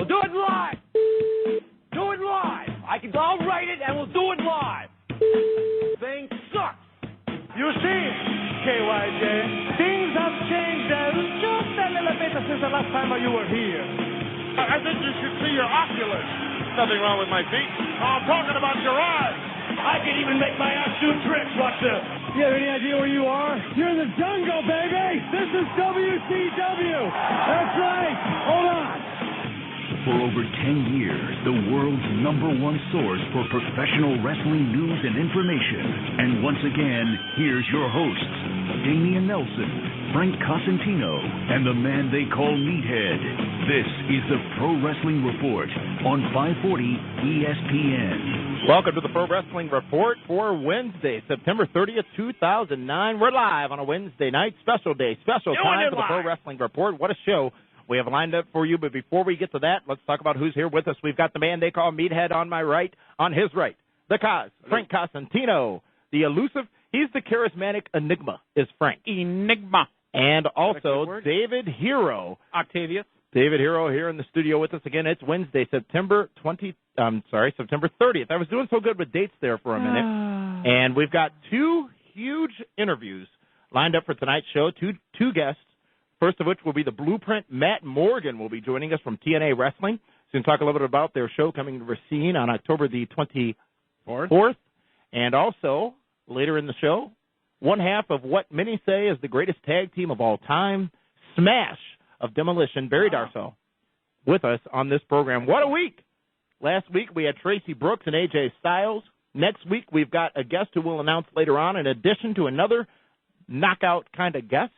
We'll do it live. Do it live. I'll write it and we'll do it live. Thing sucks. You see, KYJ, things have changed just a little bit since the last time you were here. I think you should see your oculars. Nothing wrong with my feet. I'm talking about your eyes. I can even make my ass do tricks. Watch this. You have any idea where you are? You're in the jungle, baby. This is WCW. That's right. Hold on. For over 10 years, the world's #1 source for professional wrestling news and information. And once again, here's your hosts, Damian Nelson, Frank Cosentino, and the man they call Meathead. This is the Pro Wrestling Report on 540 ESPN. Welcome to the Pro Wrestling Report for Wednesday, September 30th, 2009. We're live on a Wednesday night, special day, special time for the Pro Wrestling Report. What a show we have lined up for you. But before we get to that, let's talk about who's here with us. We've got the man they call Meathead on my right, on his right, the Cos, Frank Cosentino, the elusive. He's the charismatic enigma, is Frank. Enigma. And also David Hero. Octavius. David Hero here in the studio with us again. It's Wednesday, September 30th. I was doing so good with dates there for a minute. And we've got two huge interviews lined up for tonight's show, two guests. First of which will be the Blueprint. Matt Morgan will be joining us from TNA Wrestling. So we'll talk a little bit about their show coming to Racine on October the 24th. And also, later in the show, one half of what many say is the greatest tag team of all time, Smash of Demolition, Barry Darrow, with us on this program. What a week! Last week we had Tracy Brooks and AJ Styles. Next week we've got a guest who we'll announce later on, in addition to another knockout kind of guest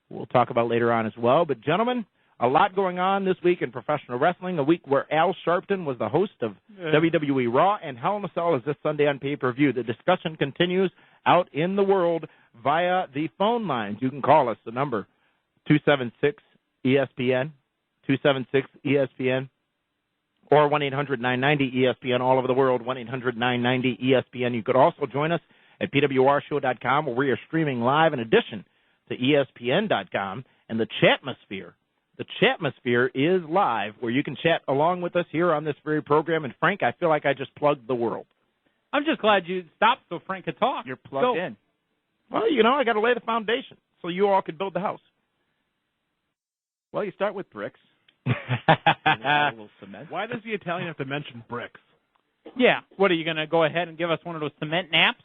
we'll talk about later on as well. But, gentlemen, a lot going on this week in professional wrestling, a week where Al Sharpton was the host of WWE Raw, and Hell in a Cell is this Sunday on pay-per-view. The discussion continues out in the world via the phone lines. You can call us, the number 276-ESPN, 276-ESPN, or 1-800-990-ESPN, all over the world, 1-800-990-ESPN. You could also join us at pwrshow.com, where we are streaming live in addition to ESPN.com, and the Chatmosphere. The Chatmosphere is live, where you can chat along with us here on this very program. And, Frank, I feel like I just plugged the world. I'm just glad you stopped so Frank could talk. You're plugged in. Well, I got to lay the foundation so you all could build the house. Well, you start with bricks. A little cement. Why does the Italian have to mention bricks? Yeah. What, are you going to go ahead and give us one of those cement naps?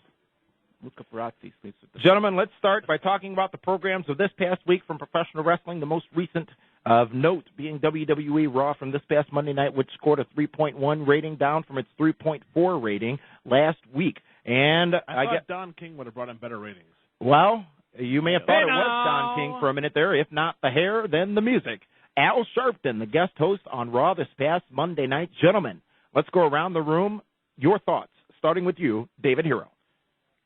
Luca Perazzi sleeps with the Gentlemen, let's start by talking about the programs of this past week from professional wrestling. The most recent of note being WWE Raw from this past Monday night, which scored a 3.1 rating, down from its 3.4 rating last week. And I thought Don King would have brought in better ratings. Well, you may have thought it was Don King for a minute there. If not the hair, then the music. Al Sharpton, the guest host on Raw this past Monday night. Gentlemen, let's go around the room. Your thoughts, starting with you, David Hero.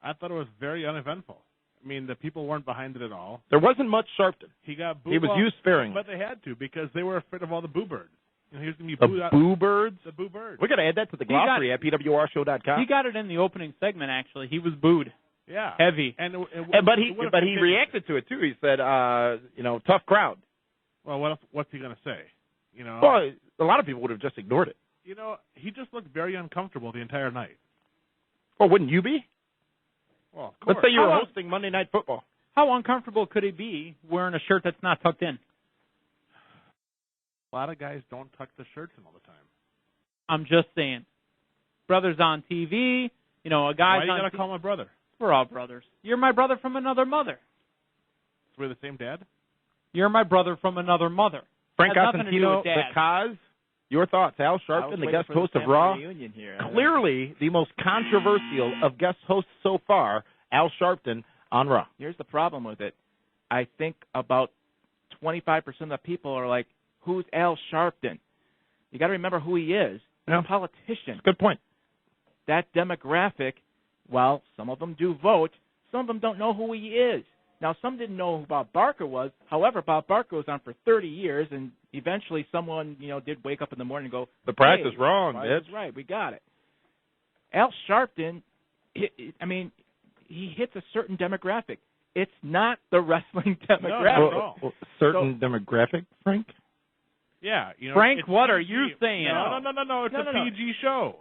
I thought it was very uneventful. I mean, the people weren't behind it at all. There wasn't much Sharpton. He got booed. He was used sparingly. But they had to, because they were afraid of all the boo birds. He was going to be booed out. Boo birds? The boo birds. We're going to add that to the glossary at pwrshow.com. He got it in the opening segment, actually. He was booed. Yeah. Heavy. But he reacted to it, too. He said, tough crowd. Well, what's he going to say? Well, a lot of people would have just ignored it. He just looked very uncomfortable the entire night. Well, wouldn't you be? Well, of course. Let's say you were hosting Monday Night Football. How uncomfortable could he be wearing a shirt that's not tucked in? A lot of guys don't tuck the shirts in all the time. I'm just saying. Brothers on TV, a guy's on Why are you going to call my brother? We're all brothers. You're my brother from another mother. So we're the same dad? You're my brother from another mother. Frank Cosentino, the Cos, your thoughts. Al Sharpton, the guest host of Raw. Clearly the most controversial of guest hosts so far, Al Sharpton on Raw. Here's the problem with it. I think about 25% of the people are like, who's Al Sharpton? You got to remember who he is. He's a politician. Good point. That demographic, well, some of them do vote. Some of them don't know who he is. Now, some didn't know who Bob Barker was. However, Bob Barker was on for 30 years, and eventually someone, did wake up in the morning and go, the price is wrong, That's right, we got it. Al Sharpton, he hits a certain demographic. It's not the wrestling demographic. Certain demographic, Frank? Yeah, Frank, it's what PG. are you saying? No. It's a PG show.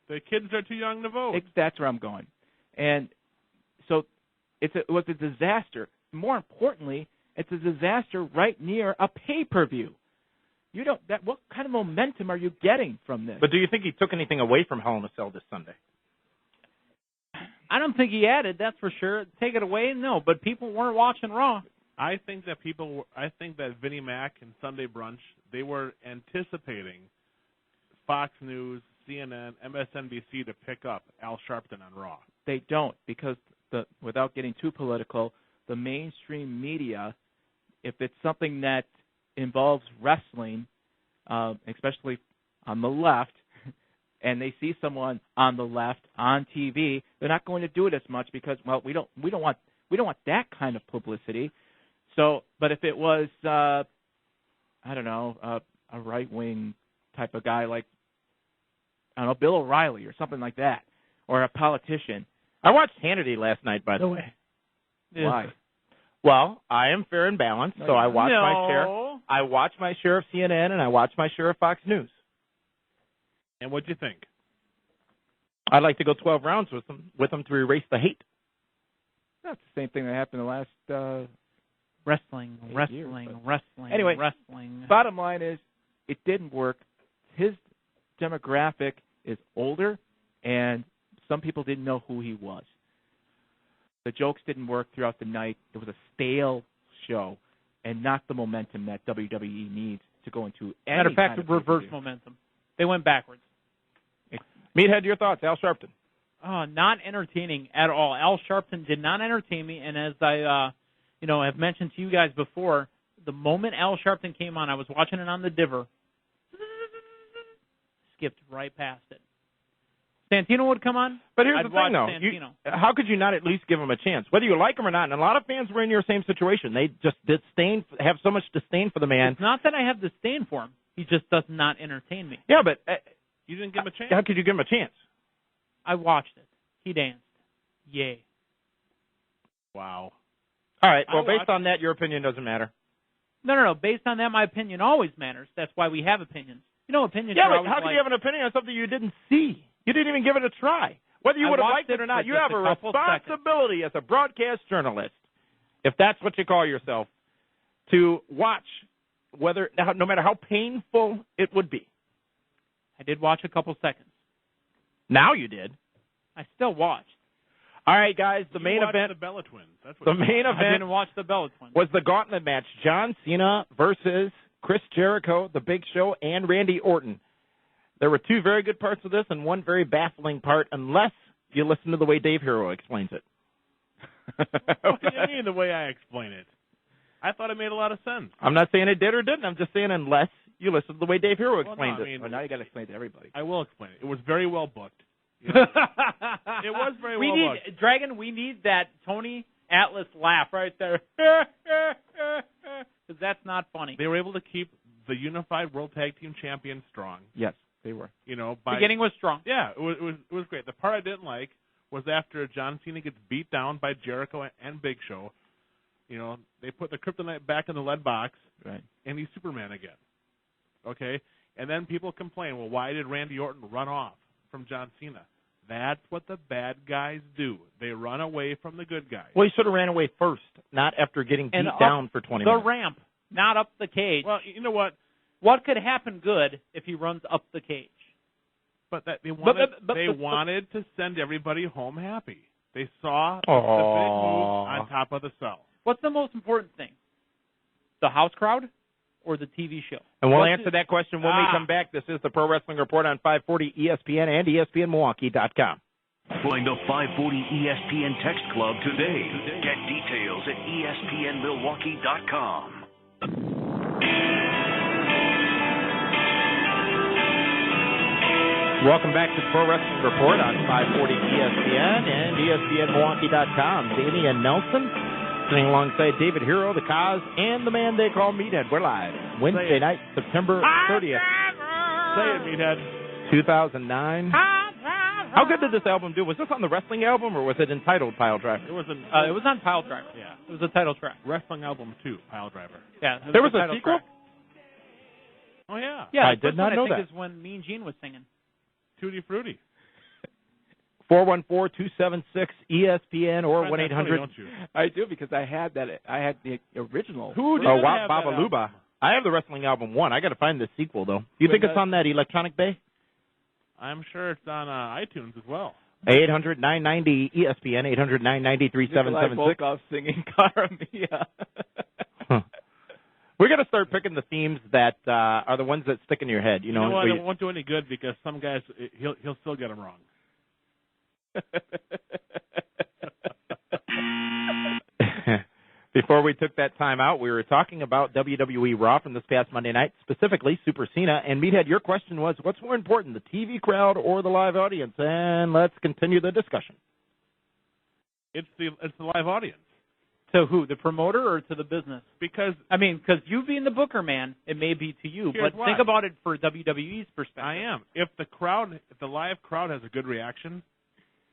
The kids are too young to vote. That's where I'm going. And so it was a disaster. More importantly, it's a disaster right near a pay-per-view. What kind of momentum are you getting from this? But do you think he took anything away from Hell in a Cell this Sunday? I don't think he added, that's for sure. Take it away, no. But people weren't watching Raw. I think that Vinnie Mac and Sunday Brunch, they were anticipating Fox News, CNN, MSNBC to pick up Al Sharpton on Raw. They don't, because without getting too political, the mainstream media, if it's something that involves wrestling, especially on the left, and they see someone on the left on TV, they're not going to do it as much because, well, we don't want that kind of publicity. So, but if it was, I don't know, a right-wing type of guy like, I don't know, Bill O'Reilly or something like that, or a politician. I watched Hannity last night, by the way. Why? Well, I am fair and balanced, so I watch my share. I watch my share of CNN, and I watch my share of Fox News. And what'd you think? I'd like to go 12 rounds with them to erase the hate. That's the same thing that happened the last wrestling. Anyway, wrestling. Bottom line is, it didn't work. His demographic is older, and some people didn't know who he was. The jokes didn't work throughout the night. It was a stale show, and not the momentum that WWE needs to go into any Matter of fact, kind of reverse pay-per-view. momentum. They went backwards. Meathead, your thoughts, Al Sharpton? Not entertaining at all. Al Sharpton did not entertain me, and as I, have mentioned to you guys before, the moment Al Sharpton came on, I was watching it on the Diver, skipped right past it. Santino would come on. But here's I'd the thing, though. How could you not at least give him a chance? Whether you like him or not, and a lot of fans were in your same situation. They just have so much disdain for the man. It's not that I have disdain for him. He just does not entertain me. Yeah, but you didn't give him a chance? How could you give him a chance? I watched it. He danced. Yay. Wow. All right. Well, based on that, your opinion doesn't matter. No. Based on that, my opinion always matters. That's why we have opinions. Opinions. Yeah, but how can you have an opinion on something you didn't see? You didn't even give it a try. Whether you would have liked it or not, you have a responsibility as a broadcast journalist, if that's what you call yourself, to watch no matter how painful it would be. I did watch a couple seconds. Now you did. I still watched. All right, guys, the main event. The Bella Twins. That's what the main event. I didn't watch the Bella Twins. Was the gauntlet match: John Cena versus Chris Jericho, The Big Show, and Randy Orton. There were two very good parts of this and one very baffling part, unless you listen to the way Dave Hero explains it. What do you mean the way I explain it? I thought it made a lot of sense. I'm not saying it did or didn't. I'm just saying unless you listen to the way Dave Hero explained it. Well, now you got to explain it to everybody. I will explain it. It was very well booked. It was very well booked. Dragon, we need that Tony Atlas laugh right there. Because that's not funny. They were able to keep the unified World Tag Team Champions strong. Yes, they were. Beginning was strong. Yeah, it was great. The part I didn't like was after John Cena gets beat down by Jericho and Big Show. They put the kryptonite back in the lead box, right? And he's Superman again. Okay? And then people complain, well, why did Randy Orton run off from John Cena? That's what the bad guys do. They run away from the good guys. Well, he should have ran away first, not after getting beat down for 20 minutes. The ramp, not up the cage. Well, you know what? What could happen good if he runs up the cage? But they wanted to send everybody home happy. They saw the big move on top of the cell. What's the most important thing? The house crowd or the TV show? And we'll answer that question when we come back. This is the Pro Wrestling Report on 540 ESPN and ESPNMilwaukee.com. Join the 540 ESPN Text Club today. Get details at ESPNMilwaukee.com. Welcome back to the Pro Wrestling Report on 540 ESPN and ESPNMilwaukee.com. Damian Nelson sitting alongside David Hero, the Cause, and the man they call Meathead. We're live Wednesday night, September 30th. Say it, Meathead. 2009. How good did this album do? Was this on the wrestling album or was it entitled Pile Driver? It was on Pile Driver. Yeah. It was a title track. Wrestling album 2, Pile Driver. Yeah. There was a sequel? Track. Oh, yeah. Yeah, I did not know I think that. is when Mean Gene was singing. Tutti Frutti. 414-276-ESPN or Find that funny, 1-800. don't you? I do, because I had that. I had the original. Who did Oh, have wow, that Baba album? Luba. I have the wrestling album 1. I got to find the sequel, though. Do you think it's on that Electronic Bay? I'm sure it's on iTunes as well. 800-990-ESPN, 800-990-3776. Volkov singing Cara Mia. We're going to start picking the themes that are the ones that stick in your head. You know what? where It won't do any good because some guys, he'll still get them wrong. Before we took that time out, we were talking about WWE Raw from this past Monday night, specifically Super Cena. And Meathead, your question was, what's more important, the TV crowd or the live audience? And let's continue the discussion. It's the live audience. To who? The promoter or to the business? Because you being the booker, man, it may be to you. Here's But why. think about it for WWE's perspective. I am. If the live crowd has a good reaction,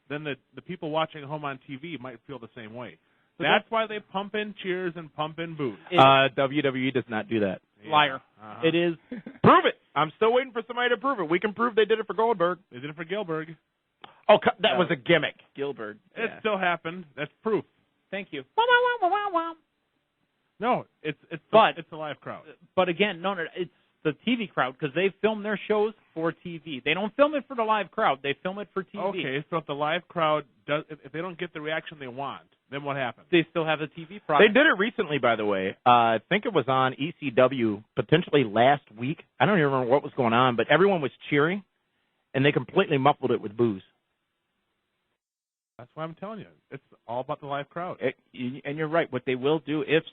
then the people watching at home on TV might feel the same way. That's why they pump in cheers and pump in boos. WWE does not do that. Yeah. Liar. Uh-huh. It is. Prove it. I'm still waiting for somebody to prove it. We can prove they did it for Goldberg. They did it for Gilbert. Oh, that was a gimmick. Gilbert. It still happened. That's proof. Thank you. No, it's a live crowd. But again, no, it's the TV crowd because they film their shows for TV. They don't film it for the live crowd. They film it for TV. Okay, so if the live crowd if they don't get the reaction they want, then what happens? They still have a TV product. They did it recently, by the way. I think it was on ECW potentially last week. I don't even remember what was going on, but everyone was cheering, and they completely muffled it with boos. That's why I'm telling you. It's all about the live crowd. And you're right. What they will do, if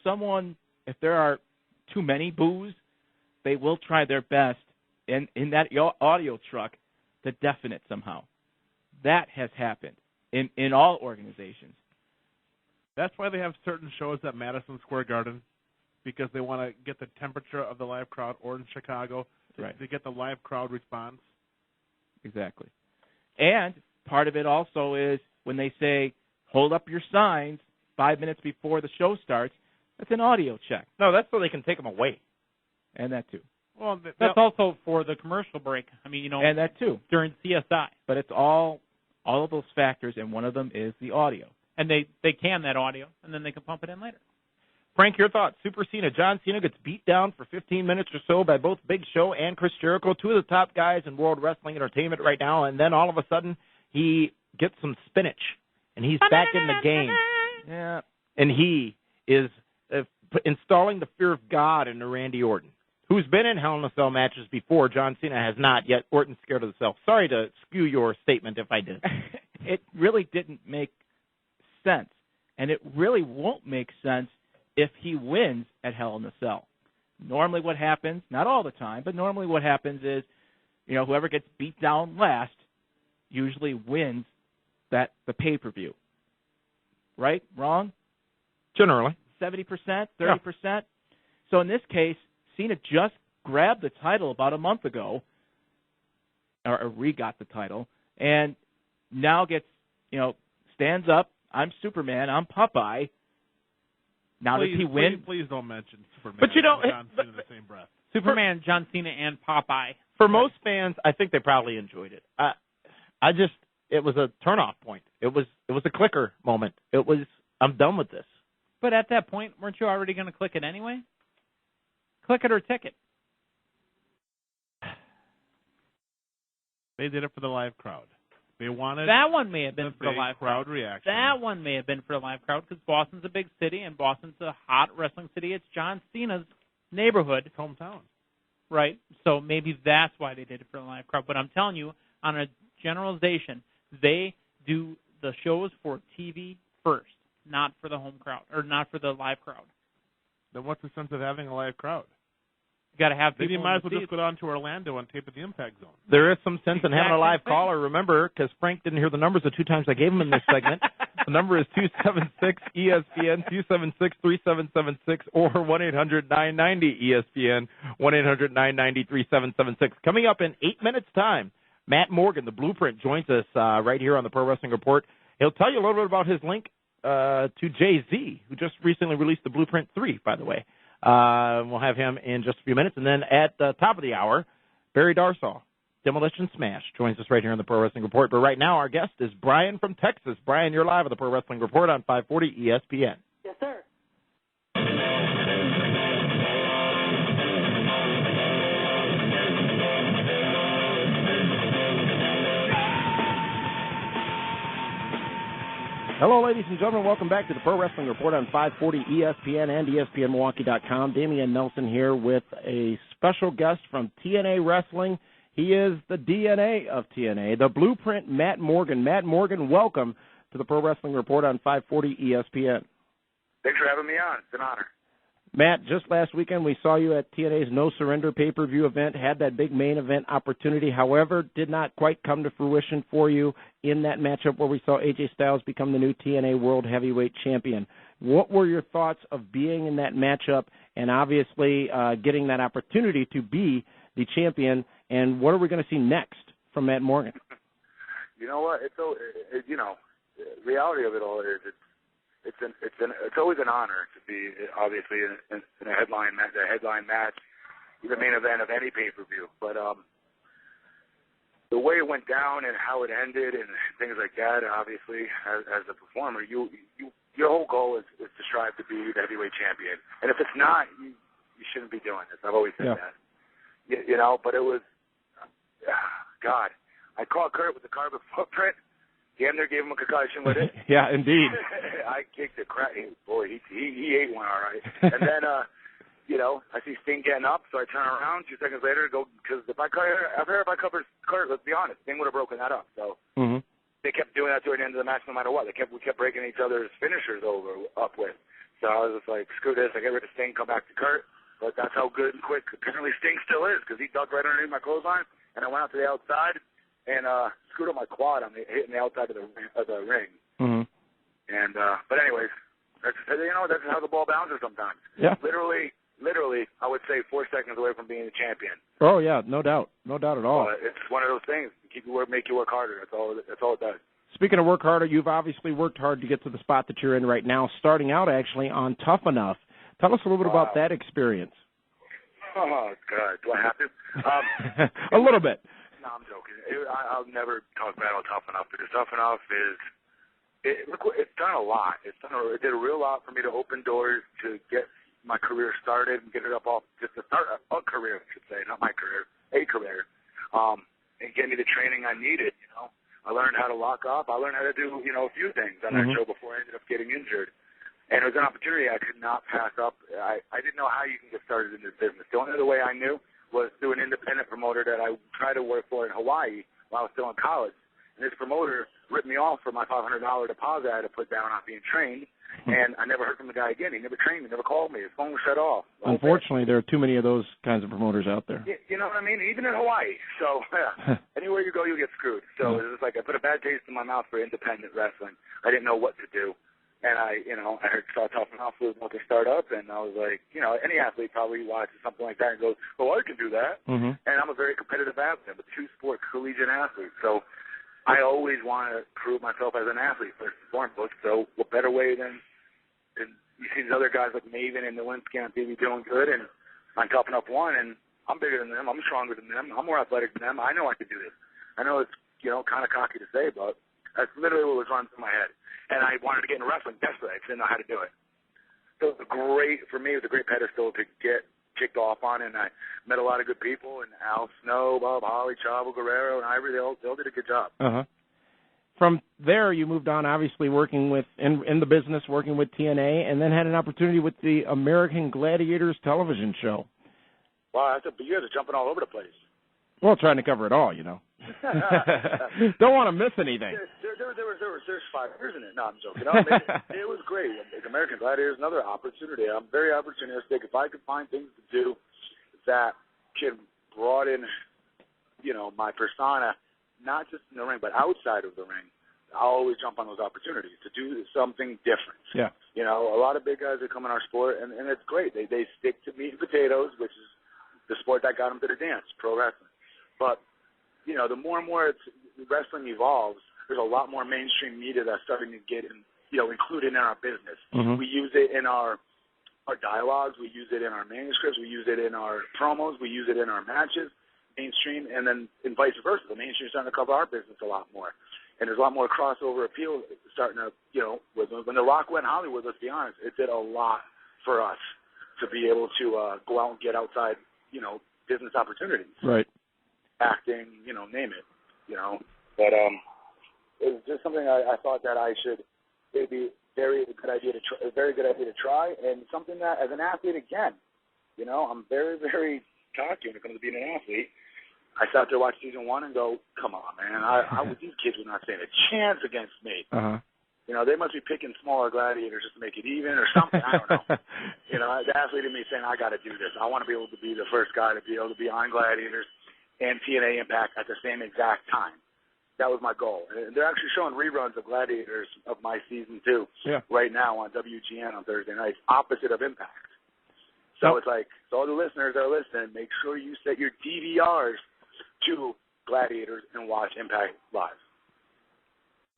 there are too many boos, they will try their best in that audio truck to deafen it somehow. That has happened in all organizations. That's why they have certain shows at Madison Square Garden, because they want to get the temperature of the live crowd, or in Chicago, to get the live crowd response. Exactly. And part of it also is when they say, hold up your signs 5 minutes before the show starts, that's an audio check. No, that's so they can take them away. And that too. Well, that's also for the commercial break. I mean, and that too. During CSI. But it's all of those factors, and one of them is the audio. And they can that audio, and then they can pump it in later. Frank, your thoughts. Super Cena. John Cena gets beat down for 15 minutes or so by both Big Show and Chris Jericho, two of the top guys in World Wrestling Entertainment right now, and then all of a sudden he gets some spinach, and he's back in the game. Yeah. And he is installing the fear of God into Randy Orton, who's been in Hell in a Cell matches before. John Cena has not yet. Orton's scared of the cell. Sorry to skew your statement if I did. It really didn't make sense, and it really won't make sense if he wins at Hell in a Cell. Normally what happens, not all the time, but normally what happens is, whoever gets beat down last usually wins the pay-per-view. Right? Wrong? Generally. 70%, 30%. Yeah. So in this case, Cena just grabbed the title about a month ago, or re-got the title, and now gets, stands up, I'm Superman, I'm Popeye. Now does he win? Please don't mention Superman but and John Cena in the same breath. Superman, John Cena, and Popeye. For most fans, I think they probably enjoyed it. It was a turn-off point. It was a clicker moment. I'm done with this. But at that point, weren't you already going to click it anyway? Click it or ticket. They did it for the live crowd. They wanted that one may have been for the live crowd reaction. That one may have been for the live crowd because Boston's a big city and Boston's a hot wrestling city. It's John Cena's neighborhood. It's hometown. Right. So maybe that's why they did it for the live crowd. But I'm telling you, on a generalization, they do the shows for TV first, not for the home crowd or not for the live crowd. Then what's the sense of having a live crowd? You got to have people. Then you might as well just go down to Orlando and tape at the Impact Zone. There is some sense in having a live caller. Remember, because Frank didn't hear the numbers the two times I gave him in this segment. The number is 276-ESPN, 276-3776, or 1-800-990-ESPN, 1-800-990-3776. Coming up in 8 minutes' time, Matt Morgan, the Blueprint, joins us right here on the Pro Wrestling Report. He'll tell you a little bit about his link to Jay-Z, who just recently released the Blueprint 3, by the way. We'll have him in just a few minutes. And then at the top of the hour, Barry Darrow, Demolition Smash, joins us right here on the Pro Wrestling Report. But right now, our guest is Brian from Texas. Brian, you're live on the Pro Wrestling Report on 540 ESPN. Yes, sir. Hello, ladies and gentlemen. Welcome back to the Pro Wrestling Report on 540 ESPN and ESPNMilwaukee.com. Damian Nelson here with a special guest from TNA Wrestling. He is the DNA of TNA, the Blueprint, Matt Morgan. Matt Morgan, welcome to the Pro Wrestling Report on 540 ESPN. Thanks for having me on. It's an honor. Matt, just last weekend we saw you at TNA's No Surrender pay-per-view event, had that big main event opportunity, however, did not quite come to fruition for you in that matchup where we saw AJ Styles become the new TNA World Heavyweight Champion. What were your thoughts of being in that matchup and obviously getting that opportunity to be the champion, and what are we going to see next from Matt Morgan? You know what? Reality of it all is it's always an honor to be obviously in a headline match, the main event of any pay-per-view. But the way it went down and how it ended and things like that, obviously, as a performer, your whole goal is to strive to be the heavyweight champion. And if it's not, you shouldn't be doing this. I've always said that. You know, but it was, God, I caught Kurt with the carbon footprint. Damn near gave him a concussion with it. Yeah, indeed. I kicked the crap. Boy, he ate one all right. And then, I see Sting getting up, so I turn around 2 seconds later, because if I covered Kurt, let's be honest, Sting would have broken that up. So they kept doing that toward the end of the match no matter what. We kept breaking each other's finishers up with. So I was just like, screw this. I get rid of Sting, come back to Kurt. But that's how good and quick apparently Sting still is, because he ducked right underneath my clothesline, and I went out to the outside and screwed up my quad on hitting the outside of the ring. Mm-hmm. And but anyways, that's how the ball bounces sometimes. Yeah. Literally, I would say 4 seconds away from being the champion. Oh yeah, no doubt at all. It's one of those things. Make you work harder. That's all it does. Speaking of work harder, you've obviously worked hard to get to the spot that you're in right now, starting out actually on Tough Enough. Tell us a little bit about that experience. Oh, God. Do I have to? A little bit. No, I'm joking. I'll never talk bad about Tough Enough, because Tough Enough it's done a lot. It did a real lot for me to open doors to get my career started and get it up off, just to start a career, I should say, not my career, a career, and get me the training I needed, I learned how to lock up. I learned how to do, a few things on that show before I ended up getting injured. And it was an opportunity I could not pass up. I didn't know how you can get started in this business. The only other way I knew was through an independent promoter that I tried to work for in Hawaii while I was still in college. And this promoter ripped me off for my $500 deposit I had to put down on being trained. And I never heard from the guy again. He never trained me, never called me. His phone was shut off. Unfortunately, there are too many of those kinds of promoters out there. You know what I mean? Even in Hawaii. So, anywhere you go, you get screwed. So, it was like I put a bad taste in my mouth for independent wrestling. I didn't know what to do. And I saw Tough Enough was about to start up, and I was like, any athlete probably watches something like that and goes, oh, I can do that. And I'm a very competitive athlete. I'm a two-sport collegiate athlete. So I always want to prove myself as an athlete first and foremost. So what better way than you see these other guys like Maven and Nowinski on TV doing good, and I'm Tough Enough 1, and I'm bigger than them. I'm stronger than them. I'm more athletic than them. I know I can do this. I know it's, kind of cocky to say, but that's literally what was running through my head. And I wanted to get into wrestling desperately. I just didn't know how to do it. So it was for me, it was a great pedestal to get kicked off on, and I met a lot of good people, and Al Snow, Bob Holly, Chavo Guerrero, and Ivory, they all did a good job. From there, you moved on, obviously, working in the business, working with TNA, and then had an opportunity with the American Gladiators television show. Wow, you guys are jumping all over the place. Well, trying to cover it all, Don't want to miss anything. There's 5 years in it. No, I'm joking. It was great. American Gladiators, another opportunity. I'm very opportunistic. If I could find things to do that can broaden, my persona, not just in the ring, but outside of the ring, I'll always jump on those opportunities to do something different. Yeah. A lot of big guys that come in our sport, and it's great. They stick to meat and potatoes, which is the sport that got them to the dance, pro wrestling. But, the more and more wrestling evolves, there's a lot more mainstream media that's starting to get included in our business. We use it in our our dialogues. We use it in our manuscripts. We use it in our promos. We use it in our matches, mainstream, and then and vice versa. The mainstream's starting to cover our business a lot more. And there's a lot more crossover appeal starting to, when The Rock went Hollywood, let's be honest, it did a lot for us to be able to go out and get outside, business opportunities. Right. Acting, name it, But it was just something I thought that it'd be a very good idea to try, and something that, as an athlete, again, I'm very, very cocky when it comes to being an athlete. I sat there, watched season 1, and go, come on, man. These kids were not standing a chance against me. Uh-huh. They must be picking smaller gladiators just to make it even or something. I don't know. The athlete in me saying, I got to do this. I want to be able to be the first guy to be able to be on Gladiators and TNA Impact at the same exact time. That was my goal. And they're actually showing reruns of Gladiators of my season 2 right now on WGN on Thursday nights, opposite of Impact. So it's like, so all the listeners that are listening, make sure you set your DVRs to Gladiators and watch Impact live.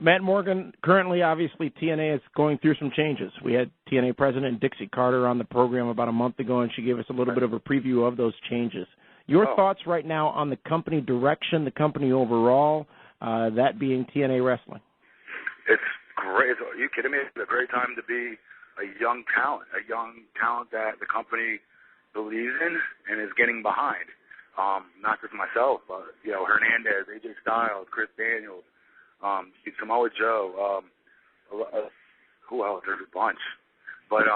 Matt Morgan, currently, obviously, TNA is going through some changes. We had TNA President Dixie Carter on the program about a month ago, and she gave us a little bit of a preview of those changes. Your thoughts right now on the company direction, the company overall, that being TNA Wrestling? It's great. Are you kidding me? It's a great time to be a young talent that the company believes in and is getting behind. Not just myself, but, Hernandez, AJ Styles, Chris Daniels, Samoa Joe, who else? There's a bunch. But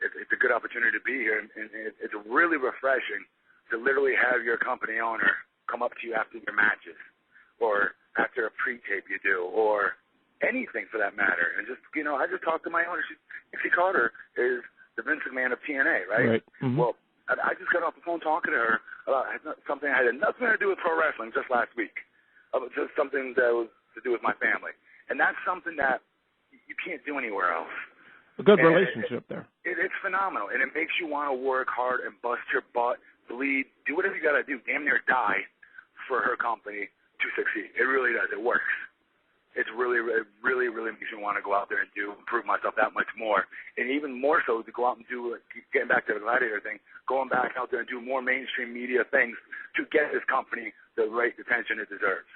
it's a good opportunity to be here, and it's really refreshing to literally have your company owner come up to you after your matches or after a pre-tape you do or anything for that matter. And just, I just talked to my owner. Dixie Carter is the Vince McMahon of TNA, right? Mm-hmm. Well, I just got off the phone talking to her about something that had nothing to do with pro wrestling just last week. Just something that was to do with my family. And that's something that you can't do anywhere else. A good relationship there. It's phenomenal. And it makes you want to work hard and bust your butt, bleed, do whatever you got to do, damn near die for her company to succeed. It really does. It works. It really makes me want to go out there and improve myself that much more. And even more so to go out and do, getting back to the Gladiator thing, going back out there and do more mainstream media things to get this company the right attention it deserves.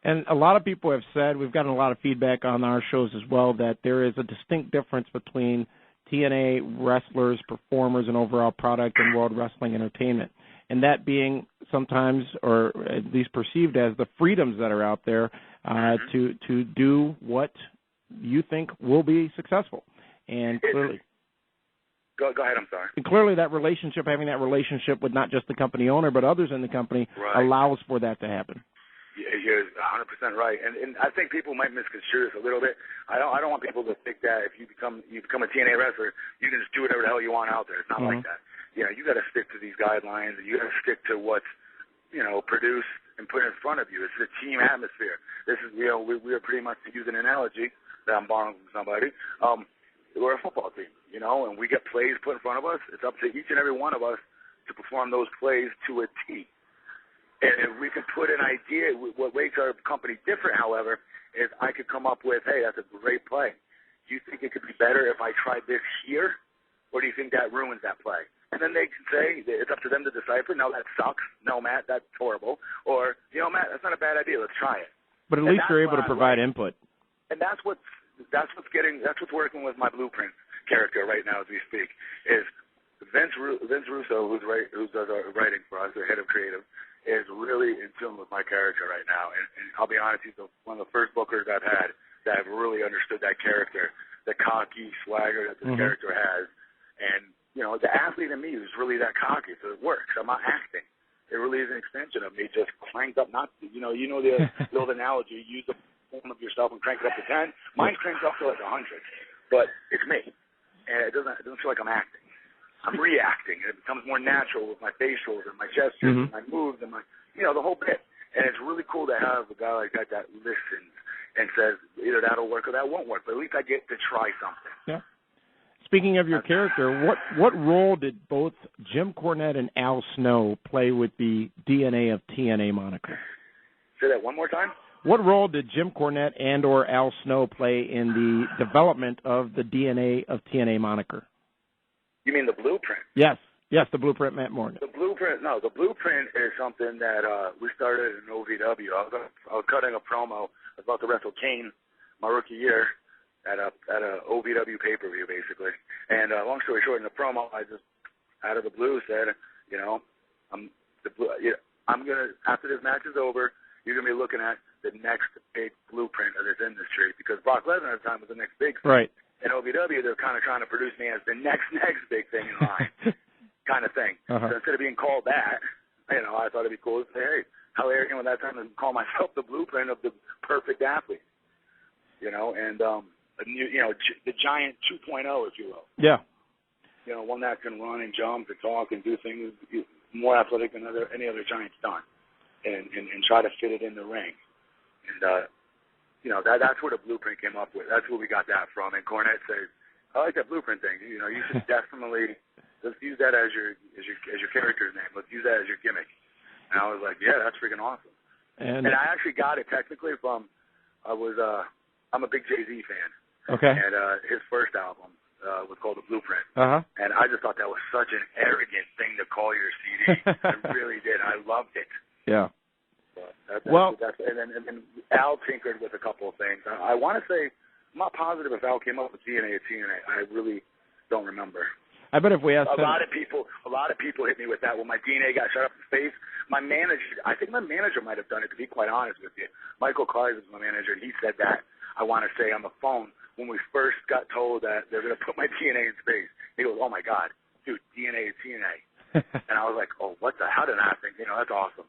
And a lot of people have said, we've gotten a lot of feedback on our shows as well, that there is a distinct difference between TNA wrestlers, performers, and overall product and World Wrestling Entertainment. And that being sometimes, or at least perceived as, the freedoms that are out there to do what you think will be successful. And clearly... Go ahead, I'm sorry. And clearly that relationship, having that relationship with not just the company owner, but others in the company, allows for that to happen. You're 100% right, and I think people might misconstrue this a little bit. I don't want people to think that if you become a TNA wrestler, you can just do whatever the hell you want out there. It's not like that. You got to stick to these guidelines, and you got to stick to what's produced and put in front of you. It's a team atmosphere. This is we are pretty much, to use an analogy that I'm borrowing from somebody. We're a football team, and we get plays put in front of us. It's up to each and every one of us to perform those plays to a T. And if we could put an idea, what makes our company different, however, is I could come up with, hey, that's a great play. Do you think it could be better if I tried this here? Or do you think that ruins that play? And then they can say, it's up to them to decipher, no, that sucks. No, Matt, that's horrible. Or, Matt, that's not a bad idea. Let's try it. But at least you're able to provide input. And that's what's working with my Blueprint character right now as we speak, is Vince Russo, who does our writing for us, the head of creative, is really in tune with my character right now. And I'll be honest, he's one of the first bookers I've had that have really understood that character, the cocky swagger that this character has. And, the athlete in me is really that cocky, so it works. I'm not acting. It really is an extension of me, just cranked up, the old analogy, use the form of yourself and crank it up to 10. Mine's cranked up to like 100, but it's me. And it doesn't feel like I'm acting. I'm reacting, and it becomes more natural with my facials and my gestures and my moves and my, the whole bit. And it's really cool to have a guy like that listens and says either that'll work or that won't work, but at least I get to try something. Yeah. Speaking of your character, what role did both Jim Cornette and Al Snow play with the DNA of TNA moniker? Say that one more time. What role did Jim Cornette and or Al Snow play in the development of the DNA of TNA moniker? You mean the blueprint? Yes, the blueprint, Matt Morgan. The blueprint is something that we started in OVW. I was cutting a promo. I was about to wrestle Kane my rookie year at a OVW pay-per-view, basically. And long story short, in the promo, I just out of the blue said, I'm gonna, after this match is over, you're gonna be looking at the next big blueprint of this industry, because Brock Lesnar at the time was the next big thing. Right. In OVW, they're kind of trying to produce me as the next big thing in line, kind of thing. Uh-huh. So instead of being called that, I thought it'd be cool to say, hey, how arrogant at that time to call myself the blueprint of the perfect athlete, and the giant 2.0, if you will. Yeah. One that can run and jump and talk and do things more athletic than any other giant's done, and try to fit it in the ring. And that's where the blueprint came up with. That's where we got that from. And Cornette says, I like that blueprint thing. You should definitely let's use that as your character's name. Let's use that as your gimmick. And I was like, yeah, that's freaking awesome. And I actually got it technically from I'm a big Jay-Z fan. Okay. And his first album was called The Blueprint. Uh-huh. And I just thought that was such an arrogant thing to call your CD. I really did. I loved it. Yeah. And then Al tinkered with a couple of things. I want to say, I'm not positive if Al came up with TNA or TNA. I really don't remember. I bet if we asked a lot of people hit me with that when my DNA got shut up in space. I think my manager might have done it, to be quite honest with you. Michael Kleiss is my manager, and he said that, I want to say, on the phone when we first got told that they're going to put my DNA in space. He goes, oh my God, dude, DNA is TNA. And I was like, oh, how did I think? That's awesome.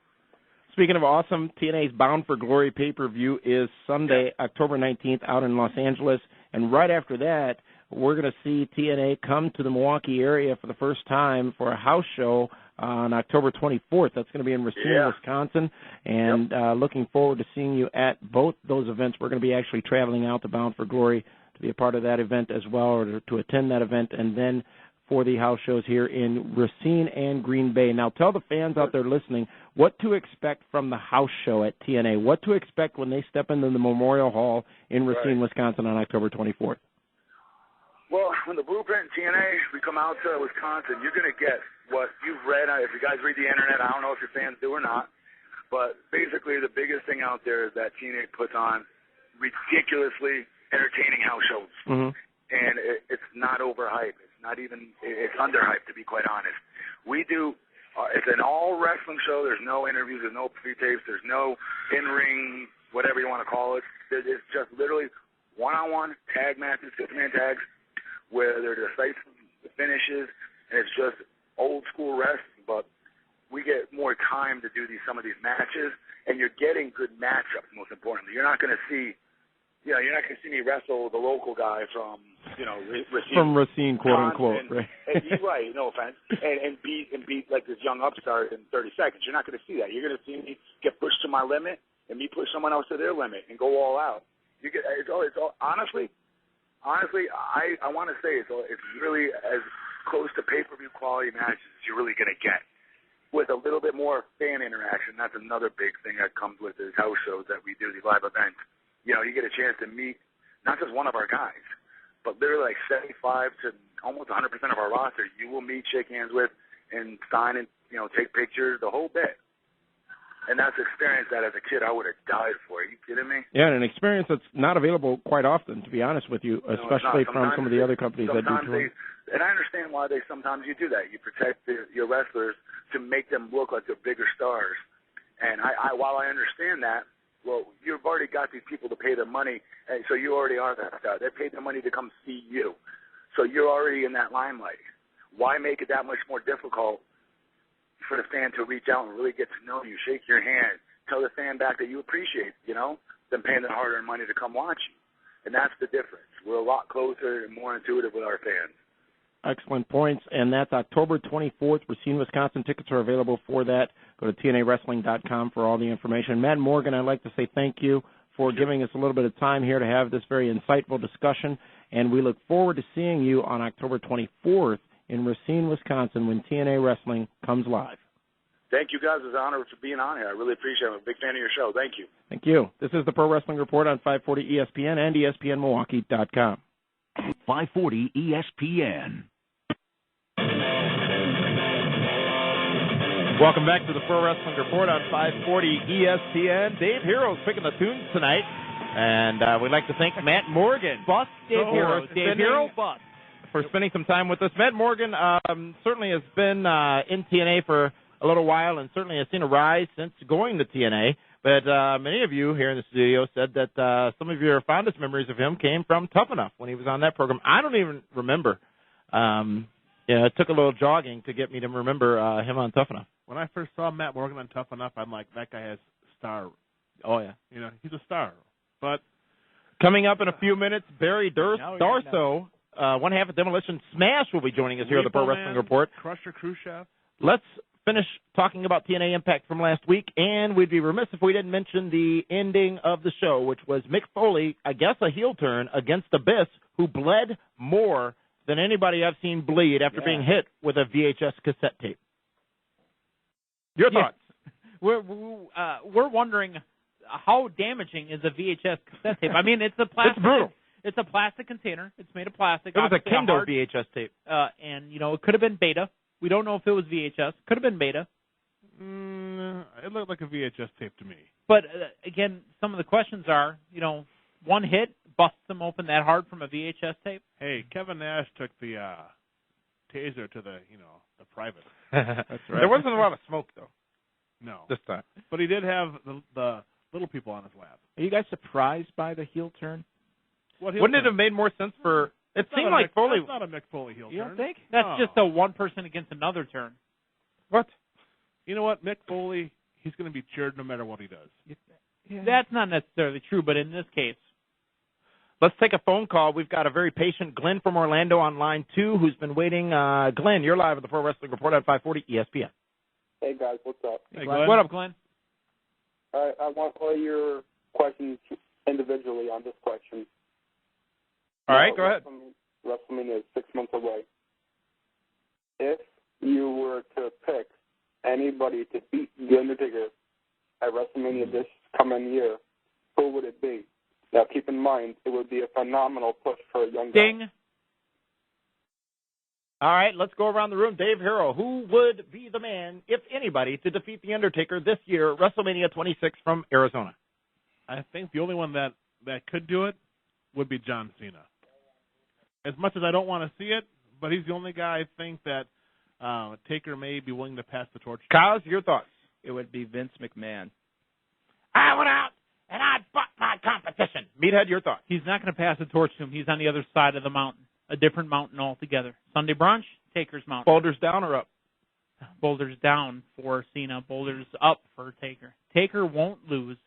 Speaking of awesome, TNA's Bound for Glory pay-per-view is Sunday, October 19th, out in Los Angeles. And right after that, we're going to see TNA come to the Milwaukee area for the first time for a house show on October 24th. That's going to be in Racine, Wisconsin. And looking forward to seeing you at both those events. We're going to be actually traveling out to Bound for Glory to be a part of that event as well, or to attend that event, and then for the house shows here in Racine and Green Bay. Now, tell the fans out there listening what to expect from the house show at TNA, what to expect when they step into the Memorial Hall in Racine, Wisconsin on October 24th. Well, when the Blueprint TNA, we come out to Wisconsin, you're going to get what you've read. If you guys read the internet, I don't know if your fans do or not, but basically the biggest thing out there is that TNA puts on ridiculously entertaining house shows. Mm-hmm. And it's not overhyped. It's underhyped, to be quite honest. We do, it's an all-wrestling show. There's no interviews. There's no pre-tapes. There's no in-ring, whatever you want to call it. It's just literally one-on-one tag matches, 50-man tags, where they're decisive, the finishes, and it's just old-school wrestling. But we get more time to do some of these matches, and you're getting good matchups, most importantly. You're not going to see me wrestle the local guy from, Racine. From Racine, quote-unquote. Right. Right, no offense. And beat like this young upstart in 30 seconds. You're not going to see that. You're going to see me get pushed to my limit and me push someone else to their limit and go all out. It's all honestly, I want to say it's really as close to pay-per-view quality matches as you're really going to get, with a little bit more fan interaction. That's another big thing that comes with these house shows that we do, these live events. You get a chance to meet not just one of our guys, but literally like 75 to almost 100% of our roster you will meet, shake hands with, and sign and take pictures, the whole bit. And that's an experience that as a kid I would have died for. Are you kidding me? Yeah, and an experience that's not available quite often, to be honest with you, especially from some of the other companies that do tour. And I understand why sometimes you do that. You protect your wrestlers to make them look like they're bigger stars. And while I understand that, well, you've already got these people to pay their money, and so you already are that star. They paid their money to come see you. So you're already in that limelight. Why make it that much more difficult for the fan to reach out and really get to know you, shake your hand, tell the fan back that you appreciate, them paying their hard-earned money to come watch you? And that's the difference. We're a lot closer and more intuitive with our fans. Excellent points, and that's October 24th. Racine, Wisconsin. Tickets are available for that. Go to TNAWrestling.com for all the information. Matt Morgan, I'd like to say thank you for giving us a little bit of time here to have this very insightful discussion, and we look forward to seeing you on October 24th in Racine, Wisconsin, when TNA Wrestling comes live. Thank you, guys. It's an honor for being on here. I really appreciate it. I'm a big fan of your show. Thank you. Thank you. This is the Pro Wrestling Report on 540 ESPN and ESPNMilwaukee.com. 540 ESPN. Welcome back to the Pro Wrestling Report on 540 ESPN. Dave Hero's picking the tunes tonight, and we'd like to thank Matt Morgan. Bust Dave Hero. Dave Hero, bust. For spending some time with us. Matt Morgan certainly has been in TNA for a little while and certainly has seen a rise since going to TNA. But many of you here in the studio said that some of your fondest memories of him came from Tough Enough when he was on that program. I don't even remember. It took a little jogging to get me to remember him on Tough Enough. When I first saw Matt Morgan on Tough Enough, I'm like, that guy has star. Oh, yeah. He's a star. But coming up in a few minutes, Barry Darrow, one half of Demolition Smash, will be joining us here at the Pro Wrestling Report. Crusher Khrushchev. Let's finish talking about TNA Impact from last week, and we'd be remiss if we didn't mention the ending of the show, which was Mick Foley, I guess a heel turn, against Abyss, who bled more than anybody I've seen bleed after being hit with a VHS cassette tape. Your thoughts? We're wondering how damaging is a VHS cassette tape. I mean, it's a plastic. It's brutal. It's a plastic container. It's made of plastic. It was a Kendo VHS tape. And, it could have been beta. We don't know if it was VHS. Could have been beta. It looked like a VHS tape to me. But, again, some of the questions are, one hit busts them open that hard from a VHS tape. Hey, Kevin Nash took the taser to the private. That's right. There wasn't a lot of smoke, though. No. This time. But he did have the little people on his lap. Are you guys surprised by the heel turn? Wouldn't it have made more sense for... It seemed like Foley... That's not a Mick Foley heel turn. You don't think? That's just a one person against another turn. What? You know what? Mick Foley, he's going to be cheered no matter what he does. Yeah. That's not necessarily true, but in this case... Let's take a phone call. We've got a very patient Glenn from Orlando on line 2 who's been waiting. Glenn, you're live at the Pro Wrestling Report on 540 ESPN. Hey, guys. What's up? Hey, Glenn. What up, Glenn? I want all your questions individually on this question. All right, go ahead. WrestleMania is 6 months away. If you were to pick anybody to beat The Undertaker at WrestleMania this coming year, who would it be? Now, keep in mind, it would be a phenomenal push for a young guy. Ding. All right, let's go around the room. Dave Hero, who would be the man, if anybody, to defeat The Undertaker this year, WrestleMania 26 from Arizona? I think the only one that could do it would be John Cena. As much as I don't want to see it, but he's the only guy I think that Taker may be willing to pass the torch to. Kyle, your thoughts? It would be Vince McMahon. I went out and I fought my competition. Meathead, your thoughts? He's not going to pass the torch to him. He's on the other side of the mountain, a different mountain altogether. Sunday brunch, Taker's mountain. Boulders down or up? Boulders down for Cena. Boulders up for Taker. Taker won't lose,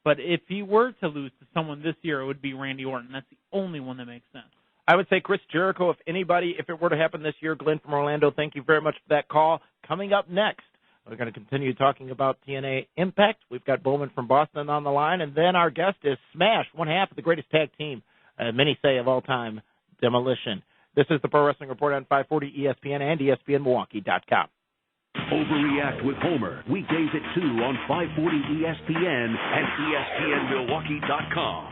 but if he were to lose to someone this year, it would be Randy Orton. That's the only one that makes sense. I would say Chris Jericho, if anybody, if it were to happen this year. Glenn from Orlando, thank you very much for that call. Coming up next, we're going to continue talking about TNA Impact. We've got Bowman from Boston on the line, and then our guest is Smash, one half of the greatest tag team, many say of all time, Demolition. This is the Pro Wrestling Report on 540 ESPN and ESPNMilwaukee.com. Overreact with Homer, weekdays at 2 on 540 ESPN and ESPNMilwaukee.com.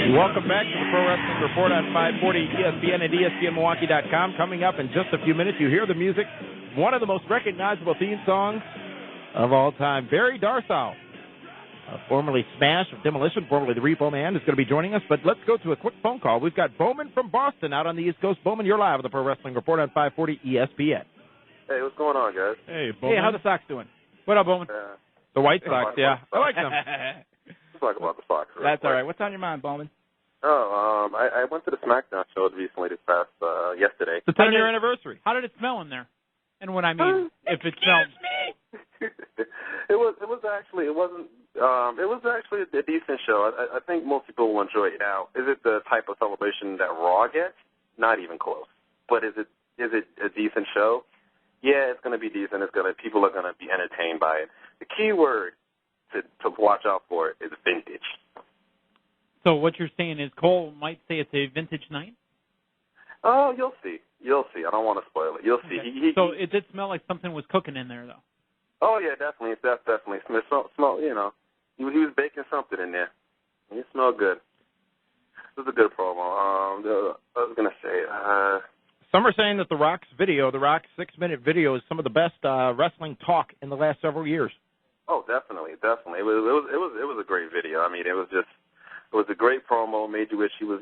Welcome back to the Pro Wrestling Report on 540 ESPN and ESPNMilwaukee.com. Coming up in just a few minutes, you hear the music, one of the most recognizable theme songs of all time. Barry Darrow, formerly Smash of Demolition, formerly the Repo Man, is going to be joining us. But let's go to a quick phone call. We've got Bowman from Boston out on the East Coast. Bowman, you're live at the Pro Wrestling Report on 540 ESPN. Hey, what's going on, guys? Hey, Bowman. Hey, how the Sox doing? What up, Bowman? The White Sox, yeah. I like them. Let's talk about the Sox. That's all right. What's on your mind, Bowman? Oh, I went to the SmackDown show recently this past yesterday. It's the 10-year anniversary. How did it smell in there? And when I mean, if it smelled, it was actually a decent show. I think most people will enjoy it. Now, is it the type of celebration that Raw gets? Not even close. But is it a decent show? Yeah, it's going to be decent. People are going to be entertained by it. The key word to watch out for is vintage. So what you're saying is Cole might say it's a vintage night? Oh, you'll see. I don't want to spoil it. You'll see. Okay. So it did smell like something was cooking in there, though. Oh, yeah, definitely. Definitely. Smell, he was baking something in there. It smelled good. It was a good promo. I was going to say, Some are saying that The Rock's 6-minute video, is some of the best wrestling talk in the last several years. Oh, definitely. It was a great video. I mean, it was a great promo. Made you wish he was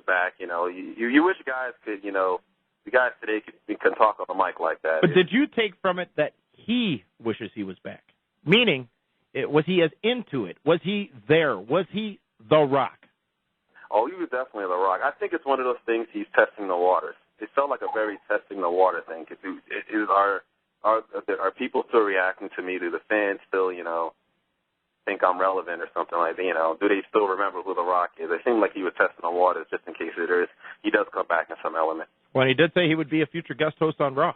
back. You wish guys could, the guys today can talk on the mic like that. But did you take from it that he wishes he was back? Meaning, was he as into it? Was he there? Was he The Rock? Oh, he was definitely The Rock. I think it's one of those things he's testing the waters. It felt like a very testing the water thing. Are people still reacting to me? Do the fans still, think I'm relevant or something like that? Do they still remember who The Rock is? It seemed like he was testing the waters just in case he does come back in some element. Well, he did say he would be a future guest host on Raw.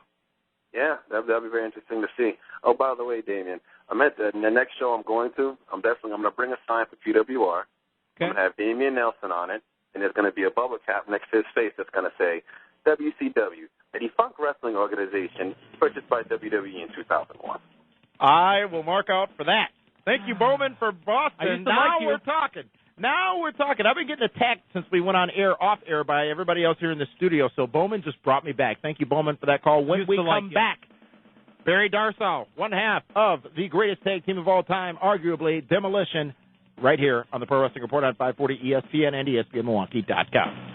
Yeah, that'll be very interesting to see. Oh, by the way, Damien, I'm at the next show I'm going to. I'm going to bring a sign for PWR. Okay. I'm going to have Damien Nelson on it, and there's going to be a bubble cap next to his face that's going to say, WCW, a defunct wrestling organization purchased by WWE in 2001. I will mark out for that. Thank you, Bowman, for Boston. Now we're talking. I've been getting attacked since we went on air, off air, by everybody else here in the studio, so Bowman just brought me back. Thank you, Bowman, for that call. When we come back, Barry Darrow, one half of the greatest tag team of all time, arguably Demolition, right here on the Pro Wrestling Report on 540 ESPN and ESPNMilwaukee.com.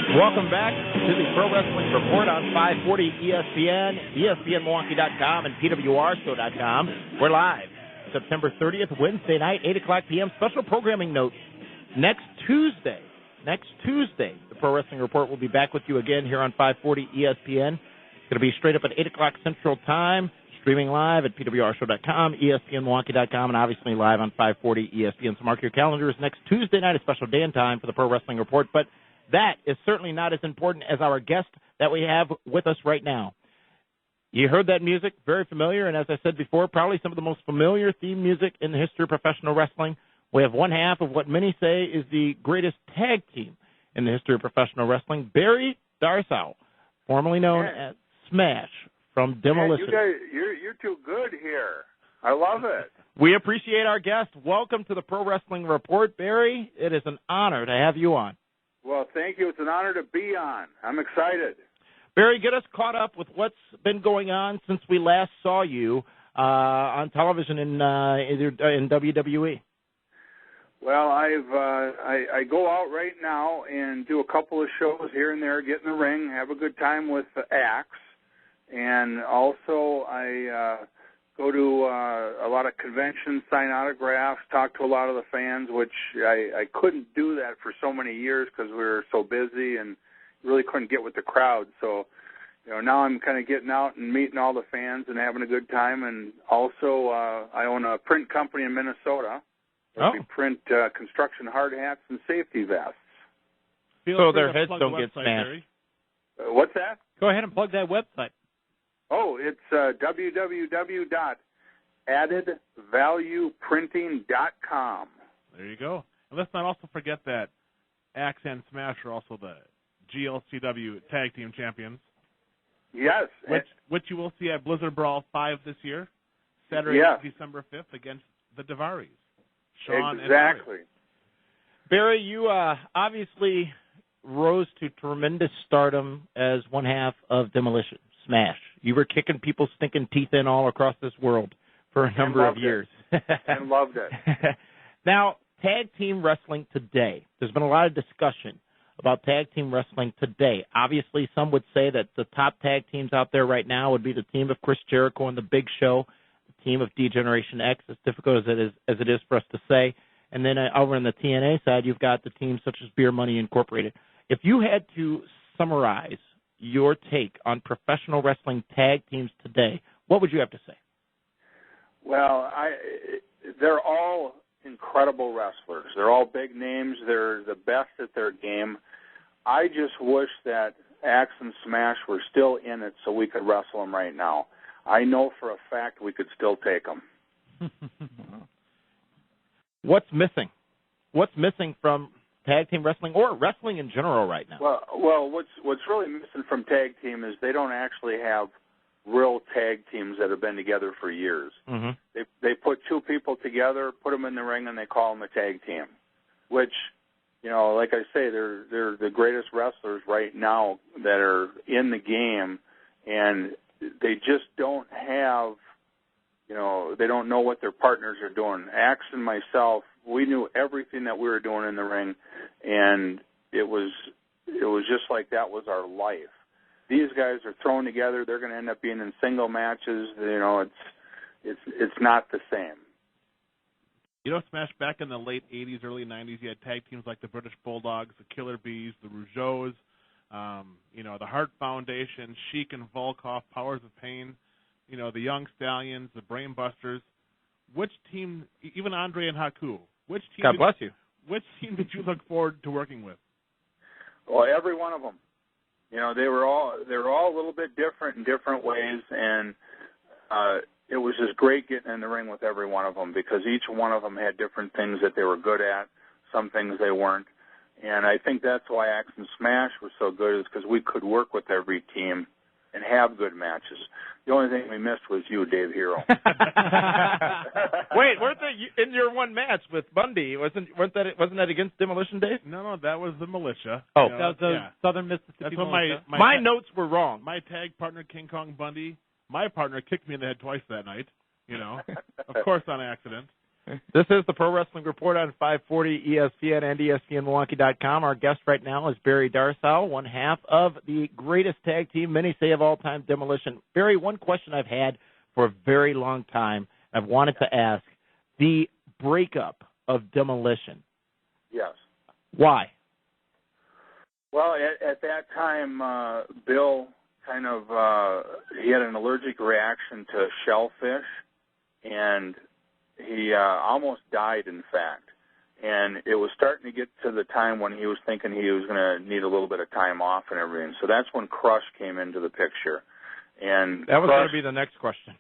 Welcome back to the Pro Wrestling Report on 540 ESPN, ESPNMilwaukee.com, and PWRShow.com. We're live September 30th, Wednesday night, 8 o'clock p.m. Special programming note. Next Tuesday, the Pro Wrestling Report will be back with you again here on 540 ESPN. It's going to be straight up at 8 o'clock Central Time, streaming live at PWRShow.com, ESPNMilwaukee.com, and obviously live on 540 ESPN. So mark your calendars. Next Tuesday night, a special day and time for the Pro Wrestling Report, but that is certainly not as important as our guest that we have with us right now. You heard that music, very familiar, and as I said before, probably some of the most familiar theme music in the history of professional wrestling. We have one half of what many say is the greatest tag team in the history of professional wrestling, Barry Darrow, formerly known as Smash from Demolition. You guys, you're too good here. I love it. We appreciate our guest. Welcome to the Pro Wrestling Report, Barry. It is an honor to have you on. Well, thank you. It's an honor to be on. I'm excited. Barry, get us caught up with what's been going on since we last saw you on television in WWE. Well, I go out right now and do a couple of shows here and there, get in the ring, have a good time with Axe, and also I go to a lot of conventions, sign autographs, talk to a lot of the fans, which I couldn't do that for so many years because we were so busy and really couldn't get with the crowd. So, now I'm kind of getting out and meeting all the fans and having a good time. And also, I own a print company in Minnesota. We print construction hard hats and safety vests. So their heads don't get smashed. What's that? Go ahead and plug that website. Oh, it's www.addedvalueprinting.com. There you go. And let's not also forget that Axe and Smash are also the GLCW Tag Team Champions. Yes. Which you will see at Blizzard Brawl 5 this year, Saturday, December 5th, against the Davaris. Sean exactly. And Barry, you obviously rose to tremendous stardom as one half of Demolition, Smash. You were kicking people's stinking teeth in all across this world for a number of years. And loved it. Now, tag team wrestling today. There's been a lot of discussion about tag team wrestling today. Obviously, some would say that the top tag teams out there right now would be the team of Chris Jericho and the Big Show, the team of D-Generation X, as difficult as it is for us to say. And then over on the TNA side, you've got the teams such as Beer Money Incorporated. If you had to summarize your take on professional wrestling tag teams today, what would you have to say? Well, they're all incredible wrestlers. They're all big names. They're the best at their game. I just wish that Axe and Smash were still in it so we could wrestle them right now. I know for a fact we could still take them. What's missing? What's missing from tag team wrestling or wrestling in general right now? Well, what's really missing from tag team is they don't actually have real tag teams that have been together for years. Mm-hmm. They put two people together, put them in the ring, and they call them a tag team, which like I say, they're the greatest wrestlers right now that are in the game, and they just don't have, they don't know what their partners are doing. Axe and myself, we knew everything that we were doing in the ring, and it was just like that was our life. These guys are thrown together. They're going to end up being in single matches. It's not the same. Smash, back in the late 80s, early 90s, you had tag teams like the British Bulldogs, the Killer Bees, the Rougeaus, the Hart Foundation, Sheik and Volkov, Powers of Pain, the Young Stallions, the Brain Busters. Which team, even Andre and Haku, which team? God bless you. Which team did you look forward to working with? Well, every one of them. They were all a little bit different in different ways, and it was just great getting in the ring with every one of them because each one of them had different things that they were good at, some things they weren't. And I think that's why Axe and Smash was so good, is because we could work with every team and have good matches. The only thing we missed was you, Dave Hero. Wait, weren't they in your one match with Bundy? Wasn't that against Demolition, Dave? No, that was the Militia. Oh, that was the Southern Mississippi. That's what Militia. my notes were wrong. My tag partner, King Kong Bundy, my partner kicked me in the head twice that night. Of course on accident. This is the Pro Wrestling Report on 540 ESPN and ESPNMilwaukee.com. Our guest right now is Barry Darrow, one half of the greatest tag team, many say of all time, Demolition. Barry, one question I've had for a very long time, I've wanted to ask, the breakup of Demolition. Yes. Why? Well, at that time, Bill kind of, he had an allergic reaction to shellfish, and he almost died, in fact. And it was starting to get to the time when he was thinking he was going to need a little bit of time off and everything. So that's when Crush came into the picture. And that was going to be the next question.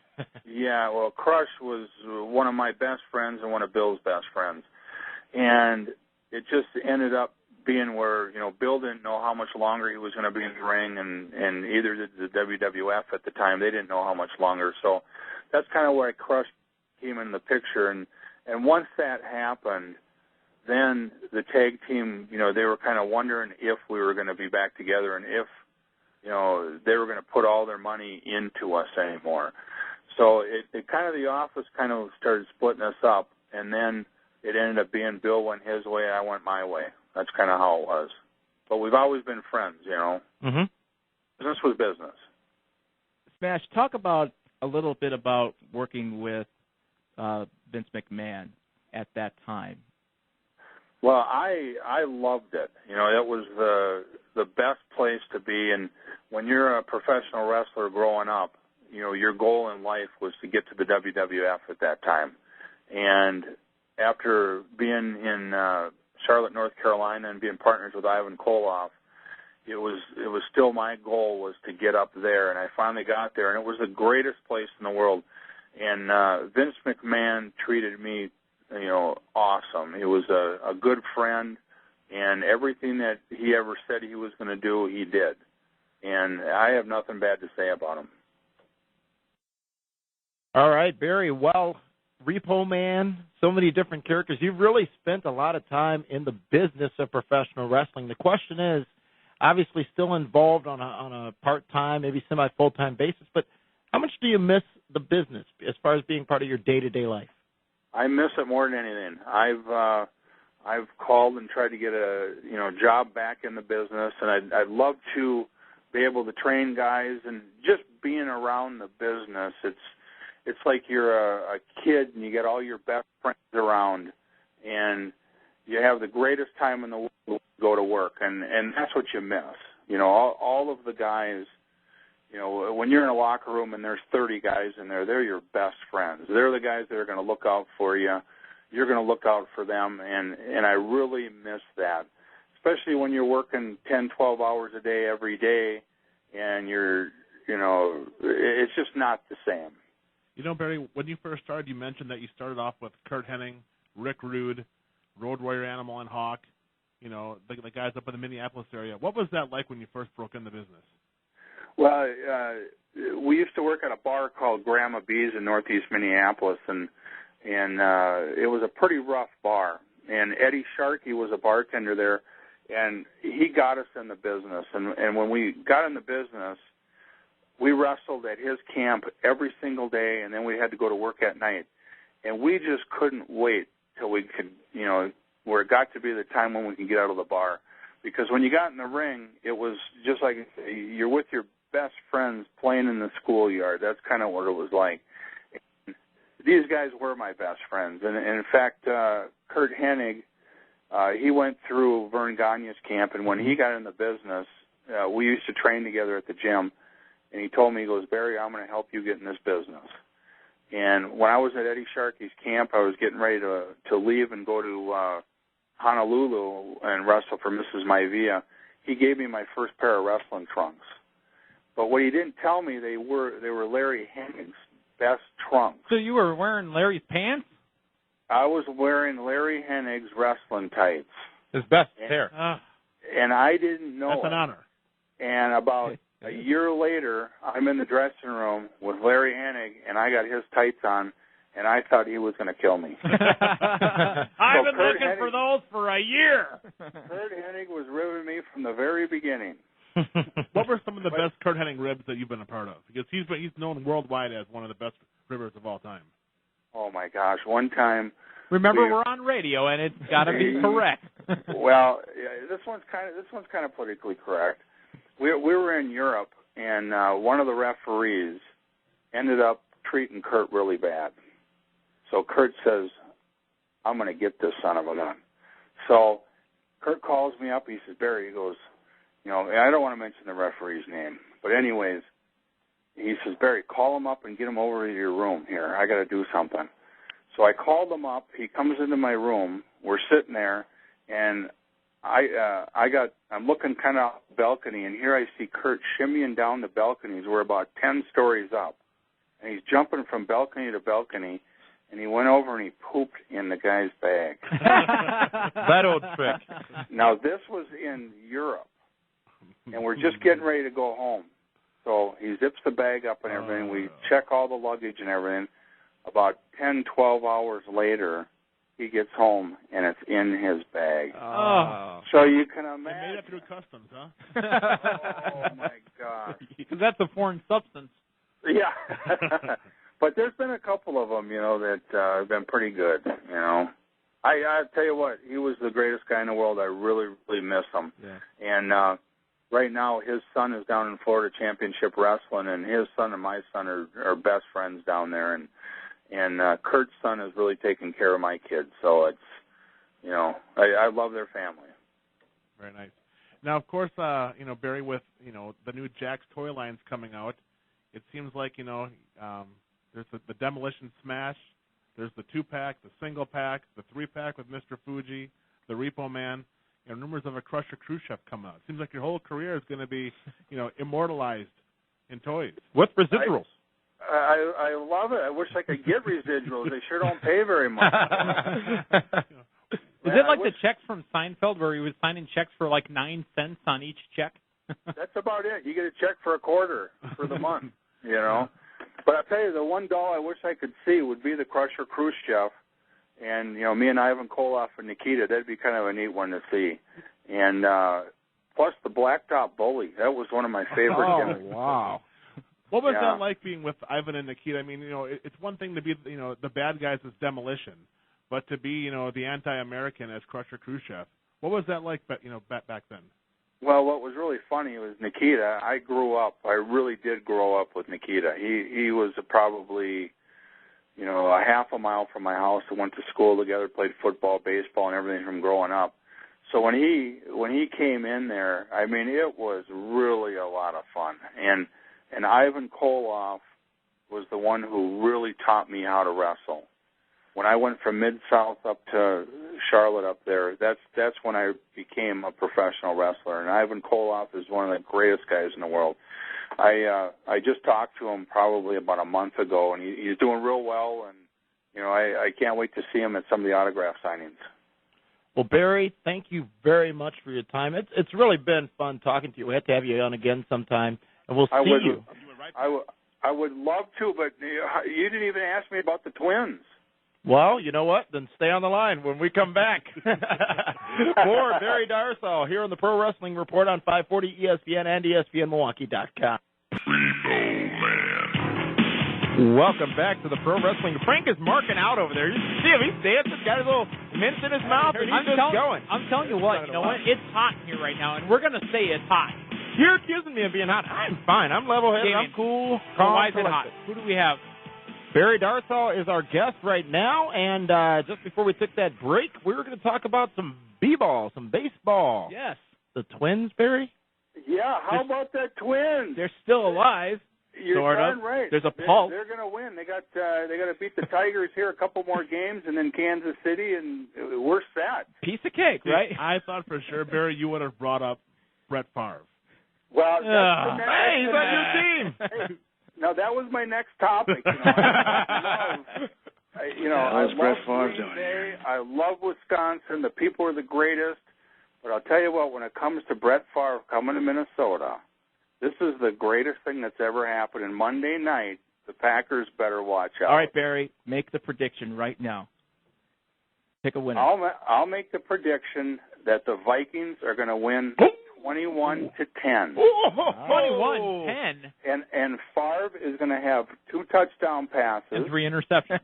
Yeah, well, Crush was one of my best friends and one of Bill's best friends. And it just ended up being where, Bill didn't know how much longer he was going to be in the ring, and either did the WWF at the time. They didn't know how much longer. So that's kind of where Crush came in the picture, and once that happened, then the tag team, they were kind of wondering if we were going to be back together and if, they were going to put all their money into us anymore. So it kind of, the office kind of started splitting us up, and then it ended up being Bill went his way, I went my way. That's kind of how it was. But we've always been friends, Mm-hmm. Business was business. Smash, talk about a little bit about working with Vince McMahon at that time. Well, I loved it. It was the best place to be. And when you're a professional wrestler growing up, your goal in life was to get to the WWF at that time. And after being in Charlotte, North Carolina, and being partners with Ivan Koloff, it was still my goal was to get up there. And I finally got there, and it was the greatest place in the world. And Vince McMahon treated me, awesome. He was a good friend, and everything that he ever said he was going to do, he did. And I have nothing bad to say about him. All right, Barry. Well, Repo Man, so many different characters. You've really spent a lot of time in the business of professional wrestling. The question is, obviously still involved on a part-time, maybe semi-full-time basis, but how much do you miss the business as far as being part of your day-to-day life? I miss it more than anything. I've called and tried to get a job back in the business, and I'd love to be able to train guys, and just being around the business. It's like you're a kid and you get all your best friends around, and you have the greatest time in the world to go to work, and that's what you miss. All of the guys. When you're in a locker room and there's 30 guys in there, they're your best friends. They're the guys that are going to look out for you. You're going to look out for them, and I really miss that, especially when you're working 10, 12 hours a day every day, and it's just not the same. Barry, when you first started, you mentioned that you started off with Kurt Hennig, Rick Rude, Road Warrior Animal, and Hawk, the guys up in the Minneapolis area. What was that like when you first broke in the business? Well, we used to work at a bar called Grandma B's in northeast Minneapolis, and it was a pretty rough bar. and Eddie Sharkey was a bartender there, and he got us in the business. And when we got in the business, we wrestled at his camp every single day, and then we had to go to work at night. And we just couldn't wait till we could, where it got to be the time when we can get out of the bar. Because when you got in the ring, it was just like you're with your best friends playing in the schoolyard. That's kind of what it was like. And these guys were my best friends. And in fact, Kurt Hennig, he went through Vern Gagne's camp, and when he got in the business, we used to train together at the gym. And he told me, he goes, Barry, I'm going to help you get in this business. And when I was at Eddie Sharkey's camp, I was getting ready to leave and go to Honolulu and wrestle for Mrs. Maivia. He gave me my first pair of wrestling trunks. But what he didn't tell me, they were Larry Hennig's best trunks. So you were wearing Larry's pants? I was wearing Larry Hennig's wrestling tights. His best pair. And I didn't know That's an honor. And about a year later, I'm in the dressing room with Larry Hennig, and I got his tights on, and I thought he was going to kill me. I've been looking for those for a year. Kurt Hennig was ribbing me from the very beginning. What were some of the best Kurt Hennig ribs that you've been a part of? Because he's known worldwide as one of the best ribbers of all time. Oh, my gosh. One time... Remember, we're on radio, and it's got to be correct. Well, this one's kind of politically correct. We were in Europe, and one of the referees ended up treating Kurt really bad. So Kurt says, I'm going to get this son of a gun. So Kurt calls me up. He says, Barry, he goes, and I don't want to mention the referee's name, but anyways, he says, Barry, call him up and get him over to your room here. I got to do something. So I called him up. He comes into my room. We're sitting there, and I'm looking kind of off the balcony, and here I see Kurt shimmying down the balconies. We're about 10 stories up, and he's jumping from balcony to balcony, and he went over and he pooped in the guy's bag. That old trick. Now, this was in Europe, and we're just getting ready to go home. So he zips the bag up and everything. We check all the luggage and everything. About 10, 12 hours later, he gets home, and it's in his bag. Oh. So you can imagine. They made it through customs, huh? Oh, my God. Because that's a foreign substance. Yeah. But there's been a couple of them, that have been pretty good, I tell you what, he was the greatest guy in the world. I really, really miss him. Yeah. And right now, his son is down in Florida Championship Wrestling, and his son and my son are best friends down there. And Kurt's son is really taking care of my kids, so it's, I love their family. Very nice. Now, of course, Barry, with, the new Jack's toy lines coming out, it seems like, there's the Demolition Smash, there's the 2-pack, the single-pack, the 3-pack with Mr. Fuji, the Repo Man, rumors of a Crusher Khrushchev coming out. It seems like your whole career is going to be, immortalized in toys. With residuals. I love it. I wish I could get residuals. They sure don't pay very much. Is it like the checks from Seinfeld where he was signing checks for like 9 cents on each check? That's about it. You get a check for a quarter for the month, But I'll tell you, the one doll I wish I could see would be the Crusher Khrushchev. And, me and Ivan Koloff and Nikita, that'd be kind of a neat one to see. And plus the Blacktop Bully. That was one of my favorite gimmicks. Wow. What was that like being with Ivan and Nikita? I mean, it's one thing to be, the bad guys as Demolition, but to be, the anti-American as Crusher Khrushchev. What was that like, back then? Well, what was really funny was Nikita. I really did grow up with Nikita. He was probably, a half a mile from my house. We went to school together, played football, baseball, and everything from growing up. So when he came in there, I mean, it was really a lot of fun. And Ivan Koloff was the one who really taught me how to wrestle. When I went from Mid-South up to Charlotte up there, that's when I became a professional wrestler. And Ivan Koloff is one of the greatest guys in the world. I just talked to him probably about a month ago, and he's doing real well. And I can't wait to see him at some of the autograph signings. Well, Barry, thank you very much for your time. It's really been fun talking to you. We have to have you on again sometime, and we'll see you. I would love to, but you didn't even ask me about the twins. Well, you know what? Then stay on the line when we come back. More Barry Darrow here on the Pro Wrestling Report on 540 ESPN and ESPNMilwaukee.com. Welcome back to the Pro Wrestling. Frank is marking out over there. You see him? He's dancing, got his little mints in his mouth, and he's just going. I'm telling you what, you know what? It's hot in here right now, and we're going to say it's hot. You're accusing me of being hot. I'm fine. I'm level-headed. I'm cool, calm, why is it hot? Who do we have? Barry Darrow is our guest right now, and just before we took that break, we were going to talk about some b-ball, some baseball. Yes. The Twins, Barry? Yeah, how about that Twins? They're still alive. You're darn right. There's a pulse. They're going to win. They got to beat the Tigers here a couple more games, and then Kansas City, and we're set. Piece of cake, right? I thought for sure, Barry, you would have brought up Brett Favre. Well, hey, he's on your team. Hey, now that was my next topic. I love Green Bay. I love Wisconsin. The people are the greatest. But I'll tell you what, when it comes to Brett Favre coming to Minnesota, this is the greatest thing that's ever happened. And Monday night, the Packers better watch out. All right, Barry, make the prediction right now. Pick a winner. I'll make the prediction that the Vikings are going to win 21-10. 21-10. And Favre is going to have 2 touchdown passes and 3 interceptions.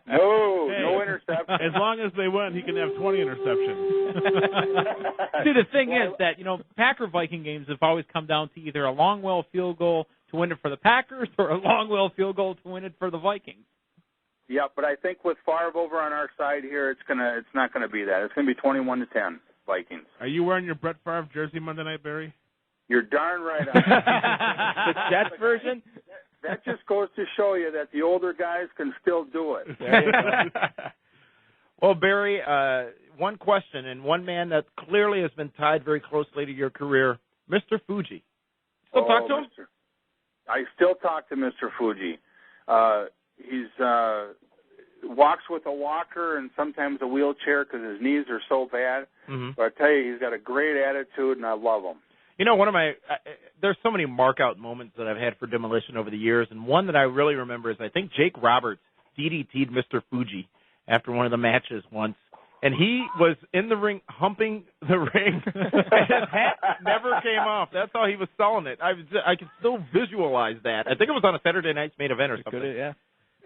No interceptions. As long as they win, he can have 20 interceptions. See, the thing is that, Packer Viking games have always come down to either a long well field goal to win it for the Packers or a long well field goal to win it for the Vikings. Yeah, but I think with Favre over on our side here, it's not going to be that. It's going to be 21-10 Vikings. Are you wearing your Brett Favre jersey Monday night, Barry? You're darn right. The Jets version? That just goes to show you that the older guys can still do it. Well, Barry, one question, and one man that clearly has been tied very closely to your career, Mr. Fuji. Still talk to him? I still talk to Mr. Fuji. He's walks with a walker and sometimes a wheelchair because his knees are so bad. Mm-hmm. But I tell you, he's got a great attitude, and I love him. One of my there's so many mark-out moments that I've had for Demolition over the years, and one that I really remember is I think Jake Roberts DDT'd Mr. Fuji after one of the matches once, and he was in the ring humping the ring, and his hat never came off. That's how he was selling it. I can still visualize that. I think it was on a Saturday night's main event or something. Yeah.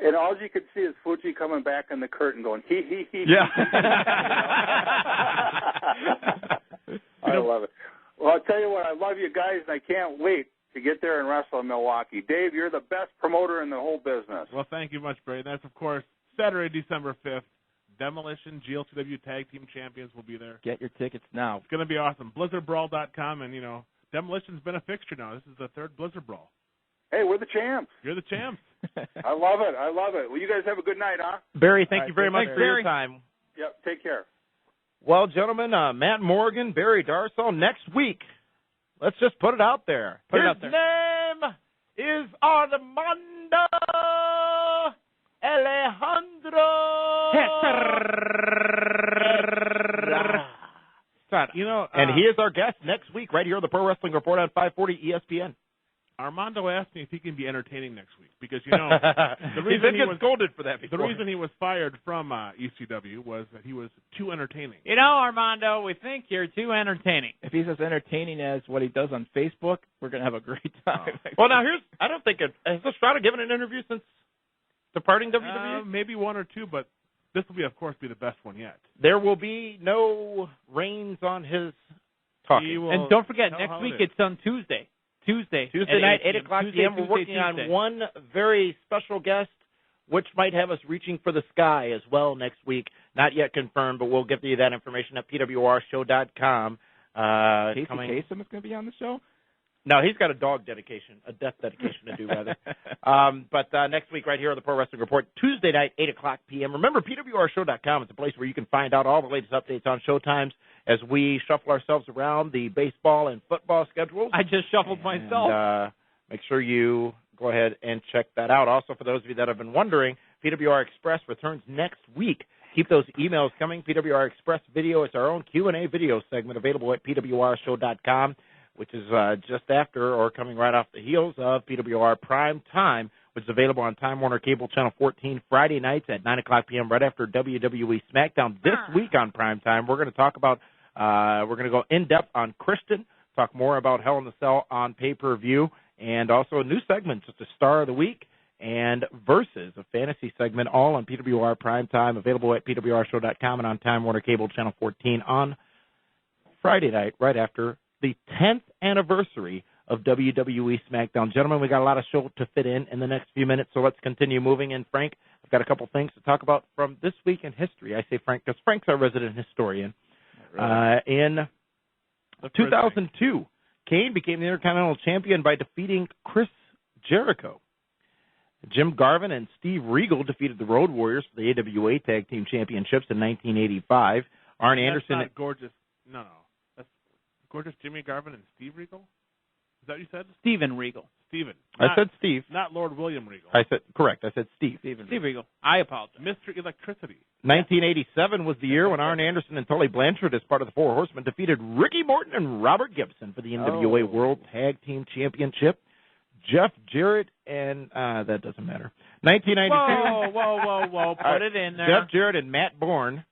And all you could see is Fuji coming back in the curtain going, hee, hee, hee. Yeah. I love it. Well, I'll tell you what, I love you guys, and I can't wait to get there and wrestle in Milwaukee. Dave, you're the best promoter in the whole business. Well, thank you much, Barry. That's, of course, Saturday, December 5th. Demolition, GLTW Tag Team Champions will be there. Get your tickets now. It's going to be awesome. BlizzardBrawl.com, and, Demolition's been a fixture now. This is the 3rd Blizzard Brawl. Hey, we're the champs. You're the champs. I love it. Well, you guys have a good night, huh? Barry, thank you very much for your time. Yep, take care. Well, gentlemen, Matt Morgan, Barry Darrow, next week, let's just put it out there. His name is Armando Alejandro. And he is our guest next week right here on the Pro Wrestling Report on 540 ESPN. Armando asked me if he can be entertaining next week because, the reason he was scolded for that before. The reason he was fired from ECW was that he was too entertaining. Armando, we think you're too entertaining. If he's as entertaining as what he does on Facebook, we're going to have a great time. Well, now I don't think has Estrada given an interview since departing WWE? Maybe 1 or 2, but this will of course be the best one yet. There will be no reins on his talking. And don't forget, next week it's on Tuesday. Tuesday night, 8 o'clock p.m. We're working on one very special guest, which might have us reaching for the sky as well next week. Not yet confirmed, but we'll give you that information at pwrshow.com. Casey Kasem is going to be on the show? No, he's got a death dedication to do, rather. But next week right here on the Pro Wrestling Report, Tuesday night, 8 o'clock p.m. Remember, pwrshow.com is a place where you can find out all the latest updates on showtimes as we shuffle ourselves around the baseball and football schedules. I just shuffled myself. And, make sure you go ahead and check that out. Also, for those of you that have been wondering, PWR Express returns next week. Keep those emails coming. PWR Express Video is our own Q&A video segment available at pwrshow.com, which is just after or coming right off the heels of PWR Prime Time, which is available on Time Warner Cable Channel 14 Friday nights at 9 o'clock p.m. right after WWE SmackDown. This week on Primetime, we're going to talk about, we're going to go in-depth on Christian, talk more about Hell in the Cell on pay-per-view, and also a new segment, just a Star of the Week, and Versus, a fantasy segment, all on PWR Primetime, available at pwrshow.com and on Time Warner Cable Channel 14 on Friday night, right after the 10th anniversary of WWE SmackDown. Gentlemen, we got a lot of show to fit in the next few minutes, so let's continue moving. And Frank, I've got a couple things to talk about from this week in history. I say Frank because Frank's our resident historian. In 2002, Kane became the Intercontinental Champion by defeating Chris Jericho. Jim Garvin and Steve Regal defeated the Road Warriors for the AWA Tag Team Championships in 1985. Arn Anderson. That's not gorgeous. No. That's gorgeous Jimmy Garvin and Steve Regal? Is that what you said? Steven Regal. Steven. I said Steve. Not Lord William Regal. I said correct. I said Steve. Steve Regal. I apologize. Mr. Electricity. 1987 was the year when Arn Anderson and Tully Blanchard, as part of the Four Horsemen, defeated Ricky Morton and Robert Gibson for the NWA World Tag Team Championship. Jeff Jarrett and that doesn't matter. 1992. Whoa! Put it in there. Jeff Jarrett and Matt Bourne.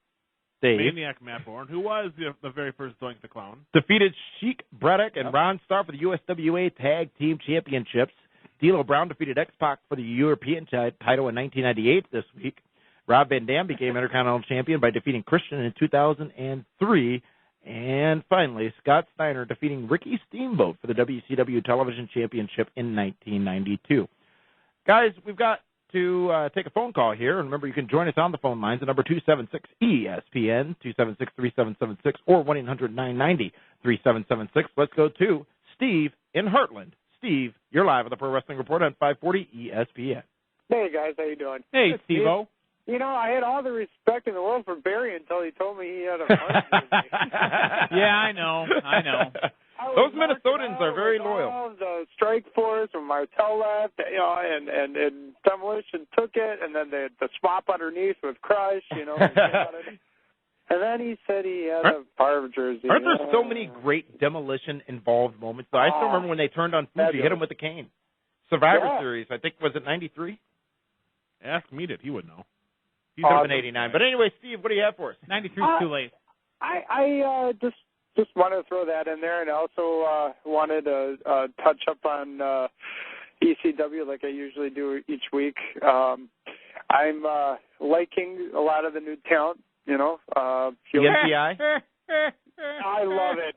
Dave. Maniac Matt Bourne, who was the very first Doink the Clown. Defeated Sheik Braddock and Ron Starr for the USWA Tag Team Championships. D'Lo Brown defeated X-Pac for the European title in 1998 this week. Rob Van Dam became Intercontinental Champion by defeating Christian in 2003. And finally, Scott Steiner defeating Ricky Steamboat for the WCW Television Championship in 1992. Guys, we've got to take a phone call here. And remember, you can join us on the phone lines at number 276-ESPN, 276-3776, or 1-800-990-3776. Let's go to Steve in Heartland. Steve, you're live on the Pro Wrestling Report on 540 ESPN. Hey, guys. How you doing? Hey, Steve-O. You know, I had all the respect in the world for Barry until he told me he had a heart disease. Yeah, I know. Those Minnesotans are very loyal. The Strike Force and Martel left, you know, and Demolition took it, and then the swap underneath with Crush, you know. And then he said he had a Favre jersey. Aren't there so many great Demolition-involved moments? I still remember when they turned on Fuji, hit him with a cane. Survivor Series, I think, was it 93? Ask Meat he would know. He's up in 89. But anyway, Steve, what do you have for us? 93 is too late. I just wanted to throw that in there, and also wanted to touch up on ECW like I usually do each week. I'm liking a lot of the new talent, you know. The NPI? I love it.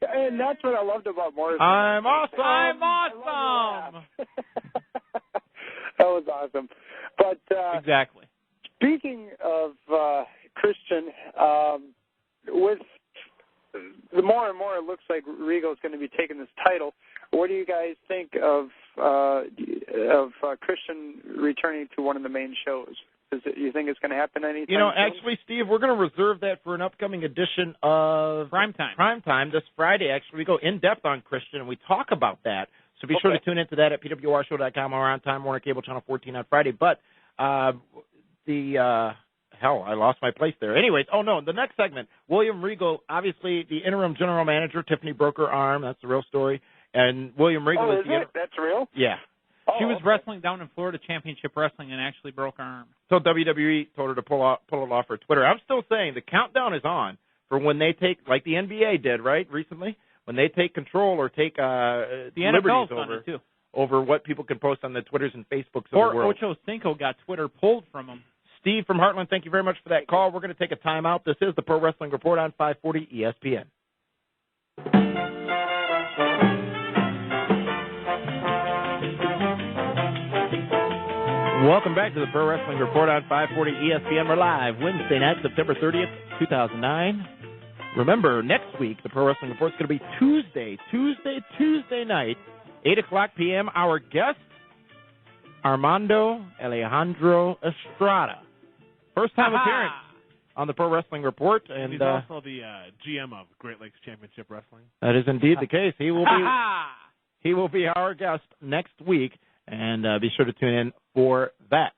And that's what I loved about Morrison. I'm awesome. I'm awesome. That was awesome. But exactly. Speaking of Christian, with the more and more it looks like Regal's going to be taking this title, what do you guys think of Christian returning to one of the main shows? You think it's going to happen anytime soon? Actually, Steve, we're going to reserve that for an upcoming edition of Primetime this Friday. Actually, we go in-depth on Christian, and we talk about that. So be sure to tune into that at pwrshow.com or on Time Warner Cable Channel 14 on Friday. But I lost my place there. Anyways, the next segment, William Regal, obviously the interim general manager. Tiffany broke her arm. That's the real story. And William Regal is the That's real? Yeah. She was wrestling down in Florida Championship Wrestling and actually broke her arm. So WWE told her to pull it off her Twitter. I'm still saying the countdown is on for when they take, like the NBA did, right, recently, when they take control or take the liberties NFL's over what people can post on the Twitters and Facebooks of the world. Ocho Cinco got Twitter pulled from him. Steve from Heartland, thank you very much for that call. We're going to take a timeout. This is the Pro Wrestling Report on 540 ESPN. Welcome back to the Pro Wrestling Report on 540 ESPN. We're live Wednesday night, September 30th, 2009. Remember, next week, the Pro Wrestling Report is going to be Tuesday night, 8 o'clock p.m. Our guest, Armando Alejandro Estrada. First time appearance on the Pro Wrestling Report. And he's also the GM of Great Lakes Championship Wrestling. That is indeed the case. He will be our guest next week, and be sure to tune in for that.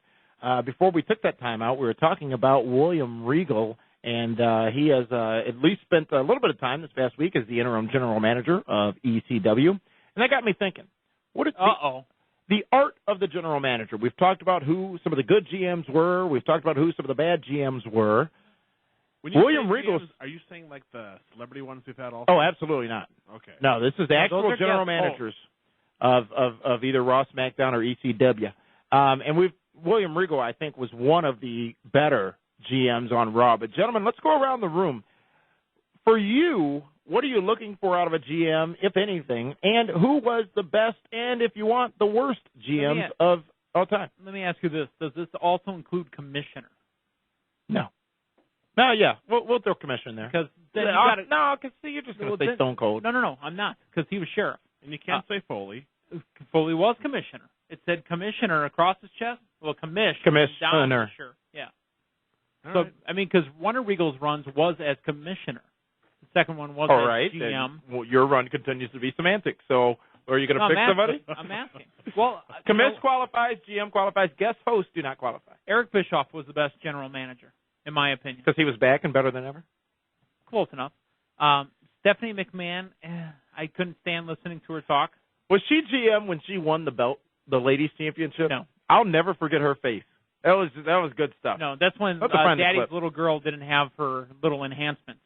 Before we took that time out, we were talking about William Regal, and he has at least spent a little bit of time this past week as the interim general manager of ECW. And that got me thinking, what is the art of of the general manager. We've talked about who some of the good GMs were. We've talked about who some of the bad GMs were. When you William say Regal. GMs, are you saying like the celebrity ones we've had also? Oh, absolutely not. Okay. No, this is the actual general managers of either Raw, SmackDown, or ECW. And William Regal, I think, was one of the better GMs on Raw. But, gentlemen, let's go around the room. For you, what are you looking for out of a GM, if anything? And who was the best and, if you want, the worst GMs of all time? Let me ask you this. Does this also include commissioner? No. No, yeah. We'll throw commissioner in there. Because then you're just going to say Stone Cold. No, I'm not, because he was sheriff. And you can't say Foley. Foley was commissioner. It said commissioner across his chest. Well, commissioner. Sure. Yeah. So, right. I mean, because one of Regal's runs was as commissioner. The second one was as GM. And, your run continues to be semantics. So, are you going to pick somebody? I'm asking. Well, commiss qualifies, GM qualifies, guest hosts do not qualify. Eric Bischoff was the best general manager, in my opinion. Because he was back and better than ever? Close enough. Stephanie McMahon, I couldn't stand listening to her talk. Was she GM when she won the belt, the ladies' championship? No. I'll never forget her face. That was good stuff. No, that's when Daddy's little girl didn't have her little enhancements.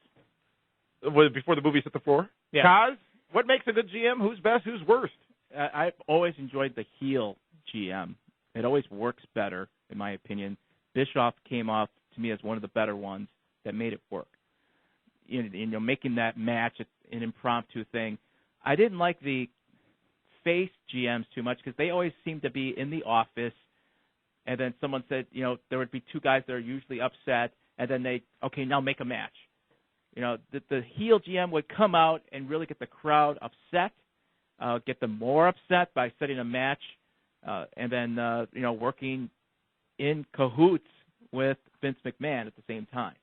Was it before the boobies hit the floor? Yeah. Kaz, what makes a good GM? Who's best? Who's worst? I've always enjoyed the heel GM. It always works better, in my opinion. Bischoff came off to me as one of the better ones that made it work. Making that match an impromptu thing. I didn't like the face GMs too much because they always seemed to be in the office, and then someone said, there would be two guys that are usually upset, and then now make a match. The heel GM would come out and really get the crowd upset, get them more upset by setting a match, and then working in cahoots with Vince McMahon at the same time.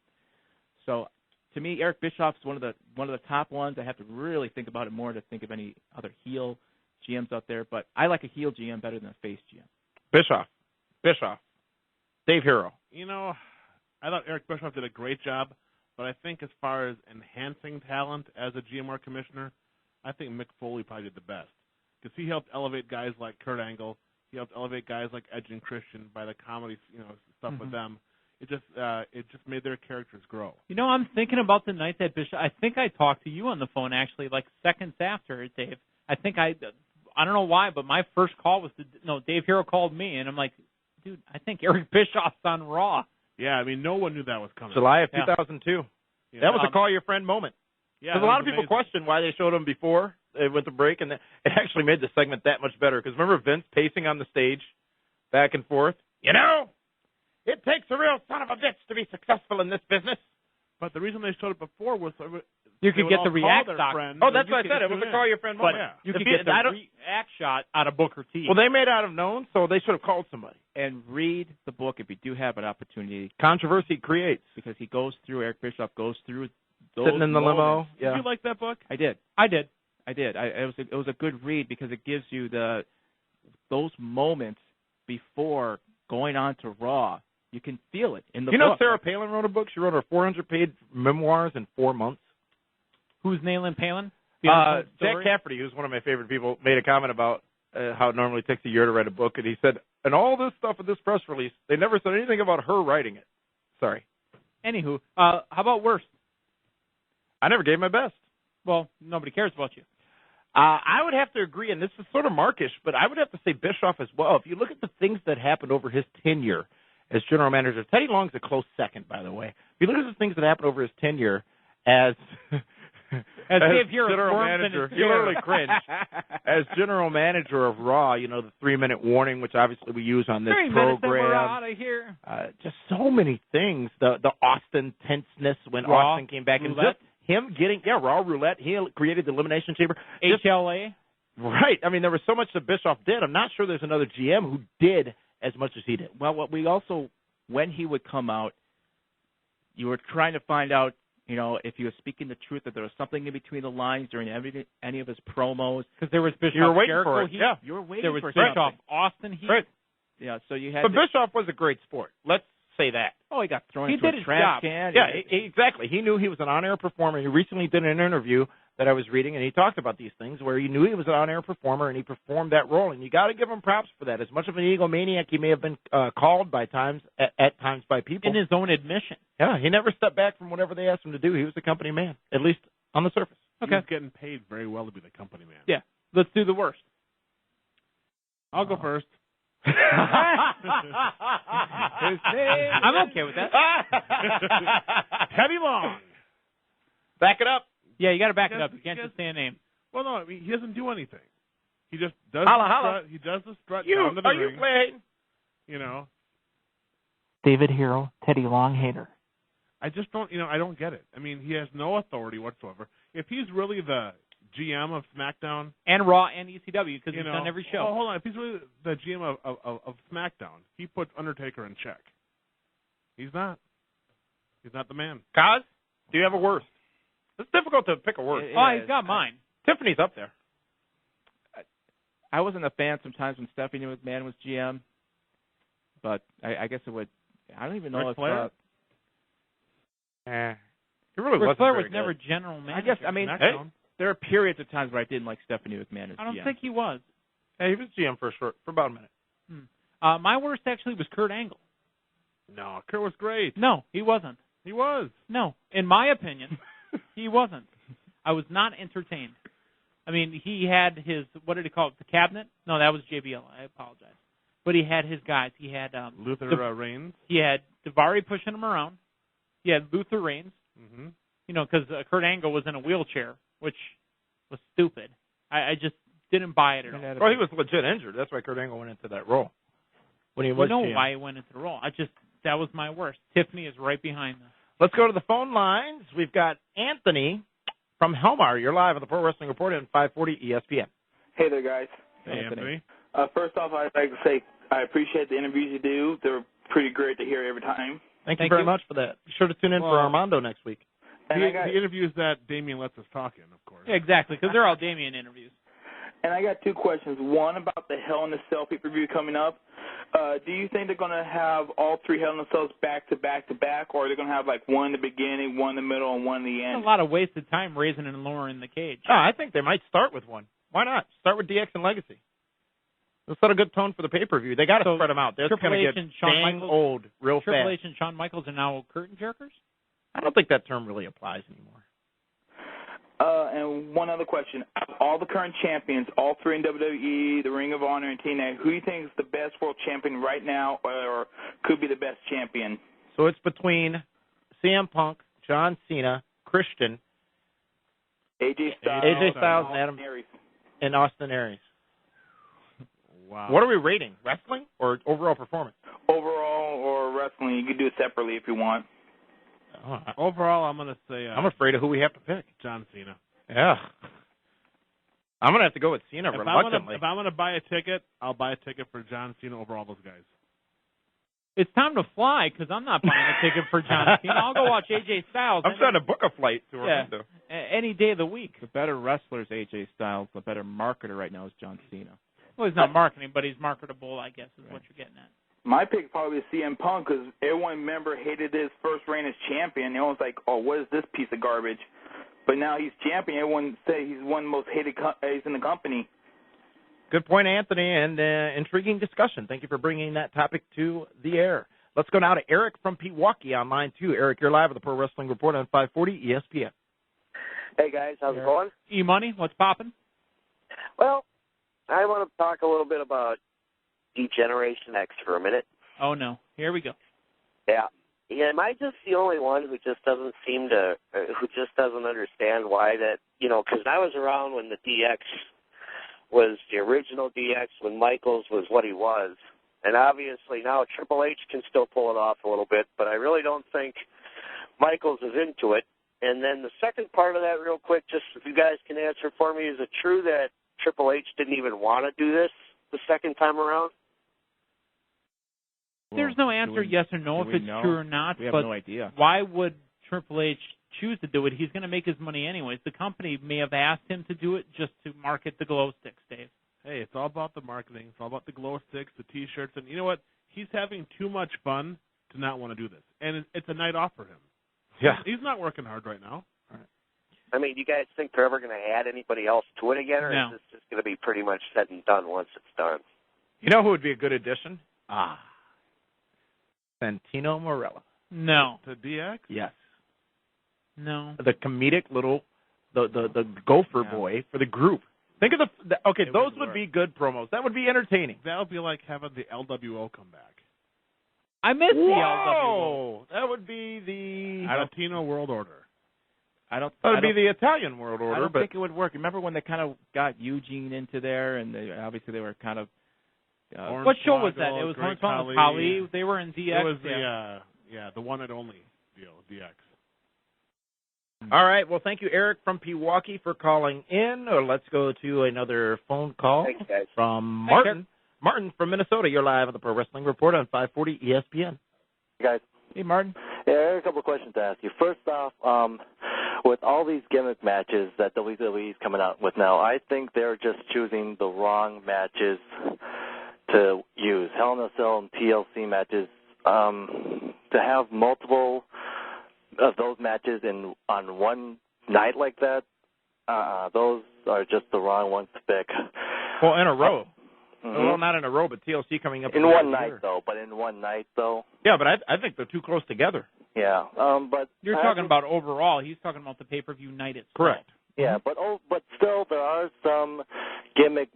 So to me, Eric Bischoff's one of the top ones. I have to really think about it more to think of any other heel GMs out there, but I like a heel GM better than a face GM. Bischoff. Dave Hero. I thought Eric Bischoff did a great job, but I think as far as enhancing talent as a GM or commissioner, I think Mick Foley probably did the best because he helped elevate guys like Kurt Angle. He helped elevate guys like Edge and Christian by the comedy, stuff with them. It just made their characters grow. I'm thinking about the night that Bischoff. I think I talked to you on the phone actually, like seconds after, Dave. I think I don't know why, but my first call was Dave Hero called me, and I'm like, dude, I think Eric Bischoff's on Raw. Yeah, I mean, no one knew that was coming. July of 2002. Yeah. That was a call your friend moment. Yeah, because a lot of people question why they showed him before they went to break, and it actually made the segment that much better. Because remember Vince pacing on the stage, back and forth? It takes a real son of a bitch to be successul in this business. But the reason they showed it before was you could get the react shot. Oh, that's what I said. It was a call your friend moment. But you could get the react shot out of Booker T. Well, they may not have known, so they should have called somebody. And read the book if you do have an opportunity. Controversy creates. Because Eric Bischoff goes through those sitting in the limo. Yeah. Did you like that book? I did. It was a good read because it gives you those moments before going on to Raw. You can feel it in the book. Sarah Palin wrote a book? She wrote her 400-page memoirs in 4 months. Who's nailing Palin? Jack Cafferty, who's one of my favorite people, made a comment about how it normally takes a year to write a book, and he said, and all this stuff in this press release, they never said anything about her writing it. Sorry. Anywho, how about worst? I never gave my best. Well, nobody cares about you. I would have to agree, and this is sort of markish, but I would have to say Bischoff as well. If you look at the things that happened over his tenure as general manager, Teddy Long's a close second, by the way. If you look at the things that happened over his tenure as Dave Hero general manager, you literally cringe. As general manager of Raw, the 3-minute warning, which obviously we use on this 3 program. minutes and we're out of here. Just so many things. The Austin tenseness when Raw Austin came back, roulette. and just him getting Raw roulette. He created the Elimination Chamber. HLA. Right. I mean, there was so much that Bischoff did. I'm not sure there's another GM who did as much as he did. Well, what we also, when he would come out, you were trying to find out, if he was speaking the truth, that there was something in between the lines during any of his promos. Because there was Bischoff. You were waiting Jericho for it. Heat. Yeah. You were waiting there was for Bischoff something. Austin Heat. Right. Yeah, so you had. But Bischoff was a great sport. Let's say that. Oh, he got thrown He into did a his trash job. can. Yeah, exactly. He knew he was an on-air performer. He recently did an interview that I was reading, and he talked about these things where he knew he was an on-air performer, and he performed that role. And you got to give him props for that. As much of an egomaniac he may have been called by times, at times by people. In his own admission. Yeah, he never stepped back from whatever they asked him to do. He was the company man, at least on the surface. Okay. He's getting paid very well to be the company man. Yeah. Let's do the worst. I'll go first. I'm okay with that. Teddy Long. Back it up. Yeah, you got to back it up. You can't just say a name. Well, no, I mean, he doesn't do anything. He just does holla. He does the strut down to the ring. You playing? You know. David Hero, Teddy Long hater. I just don't, I don't get it. I mean, he has no authority whatsoever. If he's really the GM of SmackDown and Raw and ECW, because he's done every show. Oh, hold on. If he's really the GM of SmackDown, he puts Undertaker in check. He's not. He's not the man. Kaz, do you have a worst? It's difficult to pick a worst. He's got mine. Tiffany's up there. I wasn't a fan sometimes when Stephanie McMahon was GM, but I guess it would. I don't even know Ric Flair? He really Ric wasn't Flair very was good. never general manager. I guess, there are periods of times where I didn't like Stephanie McMahon as GM. I don't think he was. Hey, he was GM for about a minute. My worst actually was Kurt Angle. No, Kurt was great. No, he wasn't. He was. No, in my opinion, he wasn't. I was not entertained. I mean, he had his, what did he call it, the cabinet? No, that was JBL. I apologize. But he had his guys. He had Luther Reigns. He had Daivari pushing him around. He had Luther Reigns. Mm-hmm. Because Kurt Angle was in a wheelchair, which was stupid. I just didn't buy it at all. Well, he was legit injured. That's why Kurt Angle went into that role. When he was GM. Why he went into the role. That was my worst. Tiffany is right behind them. Let's go to the phone lines. We've got Anthony from Helmar. You're live on the Pro Wrestling Report on 540 ESPN. Hey there, guys. Hey, Anthony. First off, I'd like to say I appreciate the interviews you do. They're pretty great to hear every time. Thank you very much for that. Be sure to tune in for Armando next week. And the interviews that Damien lets us talk in, of course. Yeah, exactly, because they're all Damien interviews. And I got two questions. One about the Hell in a Cell pay-per-view coming up. Do you think they're going to have all three Hell in a Cells back to back to back, or are they going to have like one in the beginning, one in the middle, and one in the end? A lot of wasted time raising and lowering the cage. Oh, I think they might start with one. Why not? Start with DX and Legacy. Let's set a good tone for the pay-per-view. They got to spread them out. They're going to get dang old real fast. Triple H and Shawn Michaels are now curtain jerkers? I don't think that term really applies anymore. And one other question. Of all the current champions, all three in WWE, the Ring of Honor, and TNA, who do you think is the best world champion right now or could be the best champion? So it's between CM Punk, John Cena, Christian, AJ Styles and Austin Aries. Wow. What are we rating? Wrestling or overall performance? Overall or wrestling. You can do it separately if you want. Overall, I'm going to say... I'm afraid of who we have to pick. John Cena. Yeah. I'm going to have to go with Cena reluctantly. If I'm going to buy a ticket, I'll buy a ticket for John Cena over all those guys. It's time to fly because I'm not buying a ticket for John Cena. I'll go watch AJ Styles. I'm trying to book a flight to Orlando. Any day of the week. The better wrestler is AJ Styles. The better marketer right now is John Cena. Well, he's not marketing, but he's marketable, I guess, is what you're getting at. My pick probably is CM Punk because everyone, remember, hated his first reign as champion. Everyone's like, oh, what is this piece of garbage? But now he's champion. Everyone say he's one of the most hated he's in the company. Good point, Anthony, and intriguing discussion. Thank you for bringing that topic to the air. Let's go now to Eric from Pewaukee on line 2. Eric, you're live with the Pro Wrestling Report on 540 ESPN. Hey, guys. How's it going? E-Money, what's popping? Well, I want to talk a little bit about Generation X for a minute. Oh, no. Here we go. Yeah. Am I just the only one who just doesn't understand why that, because I was around when the DX was the original DX, when Michaels was what he was. And obviously now Triple H can still pull it off a little bit, but I really don't think Michaels is into it. And then the second part of that real quick, just if you guys can answer for me, is it true that Triple H didn't even want to do this the second time around? There's no answer yes or no if it's true or not. We have but no idea. Why would Triple H choose to do it? He's going to make his money anyways. The company may have asked him to do it just to market the glow sticks, Dave. Hey, it's all about the marketing. It's all about the glow sticks, the T-shirts. And you know what? He's having too much fun to not want to do this. And it's a night off for him. Yeah. He's not working hard right now. All right. I mean, do you guys think they're ever going to add anybody else to it again, or No. is this just going to be pretty much said and done once it's done? You know who would be a good addition? Santino Marella. No. To DX? Yes. No. The comedic little, the gopher boy for the group. Think of okay, those would be good promos. That would be entertaining. That would be like having the LWO come back. I miss the LWO. That would be the Latino World Order. That would be the Italian World I Order. don't But think it would work. Remember when they kind of got Eugene into there, and obviously they were kind of. What show was that? It was Great Hornswoggle, Khali. Khali. They were in DX. It was the one and only deal, DX. All right. Well, thank you, Eric from Pewaukee, for calling in. Let's go to another phone call Thanks, guys. from Martin. Martin from Minnesota. You're live on the Pro Wrestling Report on 540 ESPN. Hey, guys. Hey, Martin. Yeah, I have a couple of questions to ask you. First off, with all these gimmick matches that WWE is coming out with now, I think they're just choosing the wrong matches to use. Hell in a Cell and TLC matches. To have multiple of those matches on one night like that, those are just the wrong ones to pick. Well, in a row. Mm-hmm. Well, not in a row, but TLC coming up in one night, though. But in one night, though. Yeah, but I think they're too close together. Yeah, but You're talking about overall. He's talking about the pay-per-view night itself. Correct. Yeah, but still, there are some gimmick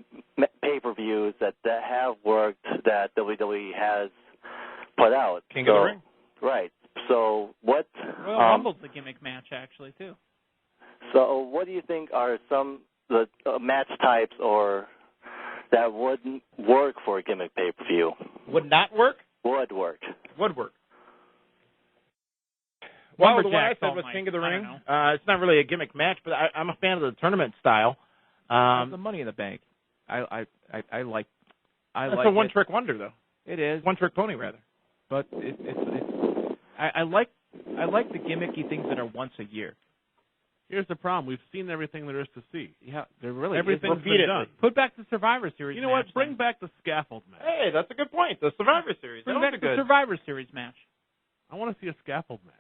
pay-per-views that have worked that WWE has put out. King of the Ring. Right. So what? Royal Rumble's the gimmick match, actually, too. So what do you think are some the match types or that wouldn't work for a gimmick pay-per-view? Would not work? Would work. Would work. Well, the one I Lumberjacks said all was night. King of the I Ring. don't It's not really a gimmick match, but I'm a fan of the tournament style. The Money in the Bank. I like. It's like a one-trick wonder, though. It is One-trick pony, rather. but I like the gimmicky things that are once a year. Here's the problem. We've seen everything there is to see. Yeah, they're really Everything's been done. Put back the Survivor Series You know match. what? Bring back the scaffold match. Hey, that's a good point. The Survivor Series. Bring That back was the good. Survivor Series match. I want to see a scaffold match.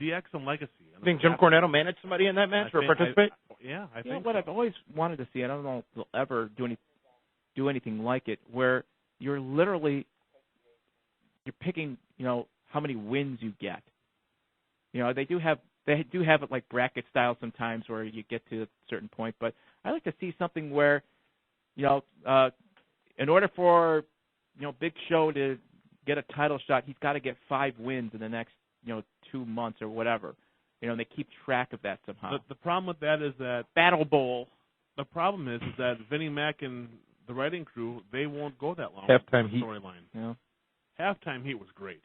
DX and Legacy. You think Jim Cornette will manage somebody in that match or participate? I You know think what so. I've always wanted to see. I don't know if they'll ever do anything like it, where you're picking, how many wins you get. They do have it like bracket style sometimes where you get to a certain point, but I like to see something where, in order for, Big Show to get a title shot, he's got to get 5 wins in the next, 2 months or whatever. And they keep track of that somehow. The problem with that is that Battle Bowl. the problem is that Vinnie Mac and the writing crew, they won't go that long. Halftime with the Heat. storyline. Yeah. Halftime Heat was great.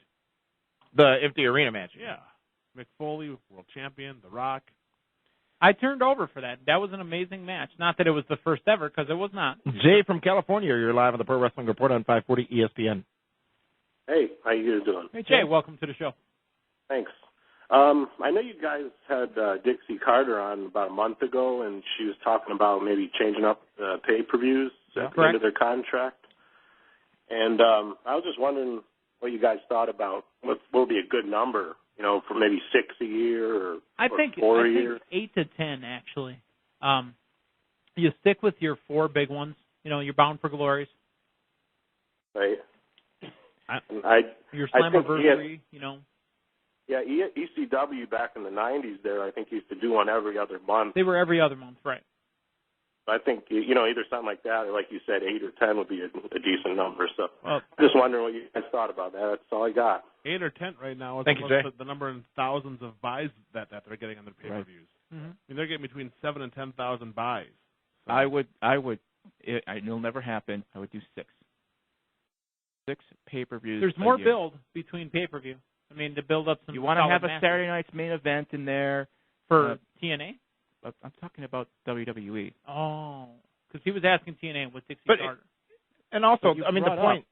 The empty arena match. Yeah. Mick Foley, world champion, The Rock. I turned over for that. That was an amazing match. Not that it was the first ever, because it was not. Jay from California, you're live on the Pro Wrestling Report on 540 ESPN. Hey, how you guys doing? Hey, Jay, welcome to the show. Thanks. I know you guys had Dixie Carter on about a month ago, and she was talking about maybe changing up pay-per-views at the end of their contract. And I was just wondering what you guys thought about what would be a good number, for maybe 6 a year or, I or think 4 a year. 8 to 10 actually. You stick with your 4 big ones. You're Bound for Glories. Right. Your I think Slammiversary. Yeah, ECW back in the 90s there, I think used to do one every other month. They were every other month, right? I think, either something like that or like you said, 8 or 10 would be a decent number. So just wondering what you guys thought about that. That's all I got. 8 or 10 right now is Thank you, almost Jay. the number in thousands of buys that they're getting on their pay-per-views. Right. I mean, they're getting between 7,000 and 10,000 buys. So I would. It'll never happen. I would do 6. 6 pay-per-views. There's more a year. build between pay-per-view. I mean, to build up some. You want to solid have a matches. Saturday night's main event in there for TNA? I'm talking about WWE. Oh, because he was asking TNA with Dixie Carter. And also, But you the brought point,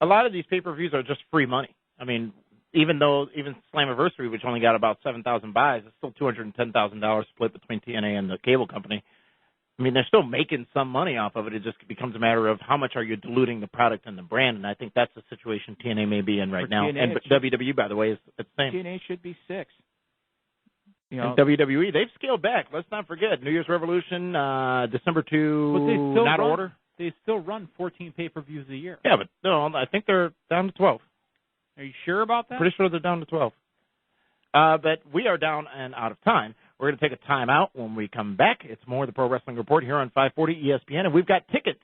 a lot of these pay-per-views are just free money. I mean, even Slammiversary, which only got about 7,000 buys, it's still $210,000 split between TNA and the cable company. I mean, they're still making some money off of it. It just becomes a matter of how much are you diluting the product and the brand, and I think that's the situation TNA may be in right now. TNA, And WWE, by the way, is the same. TNA should be 6. You know, and WWE, they've scaled back. Let's not forget New Year's Revolution, December 2, not order. They still run 14 pay-per-views a year. Yeah, but no, I think they're down to 12. Are you sure about that? Pretty sure they're down to 12. But we are down and out of time. We're going to take a time out. When we come back, it's more of the Pro Wrestling Report here on 540 ESPN, and we've got tickets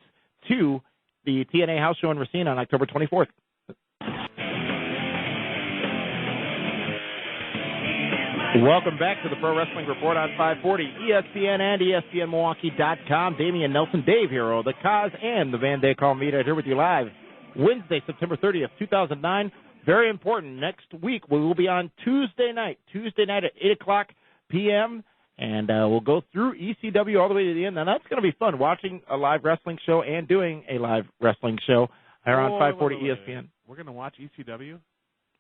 to the TNA House Show in Racine on October 24th. Welcome back to the Pro Wrestling Report on 540 ESPN and ESPNMilwaukee.com. Damian Nelson, Dave Hero, the Cause, and the Van Day Call Media here with you live Wednesday, September 30th, 2009. Very important. Next week we will be on Tuesday night at 8 o'clock p.m., and we'll go through ECW all the way to the end. Now, that's going to be fun, watching a live wrestling show and doing a live wrestling show here on 540 ESPN. We're going to watch ECW?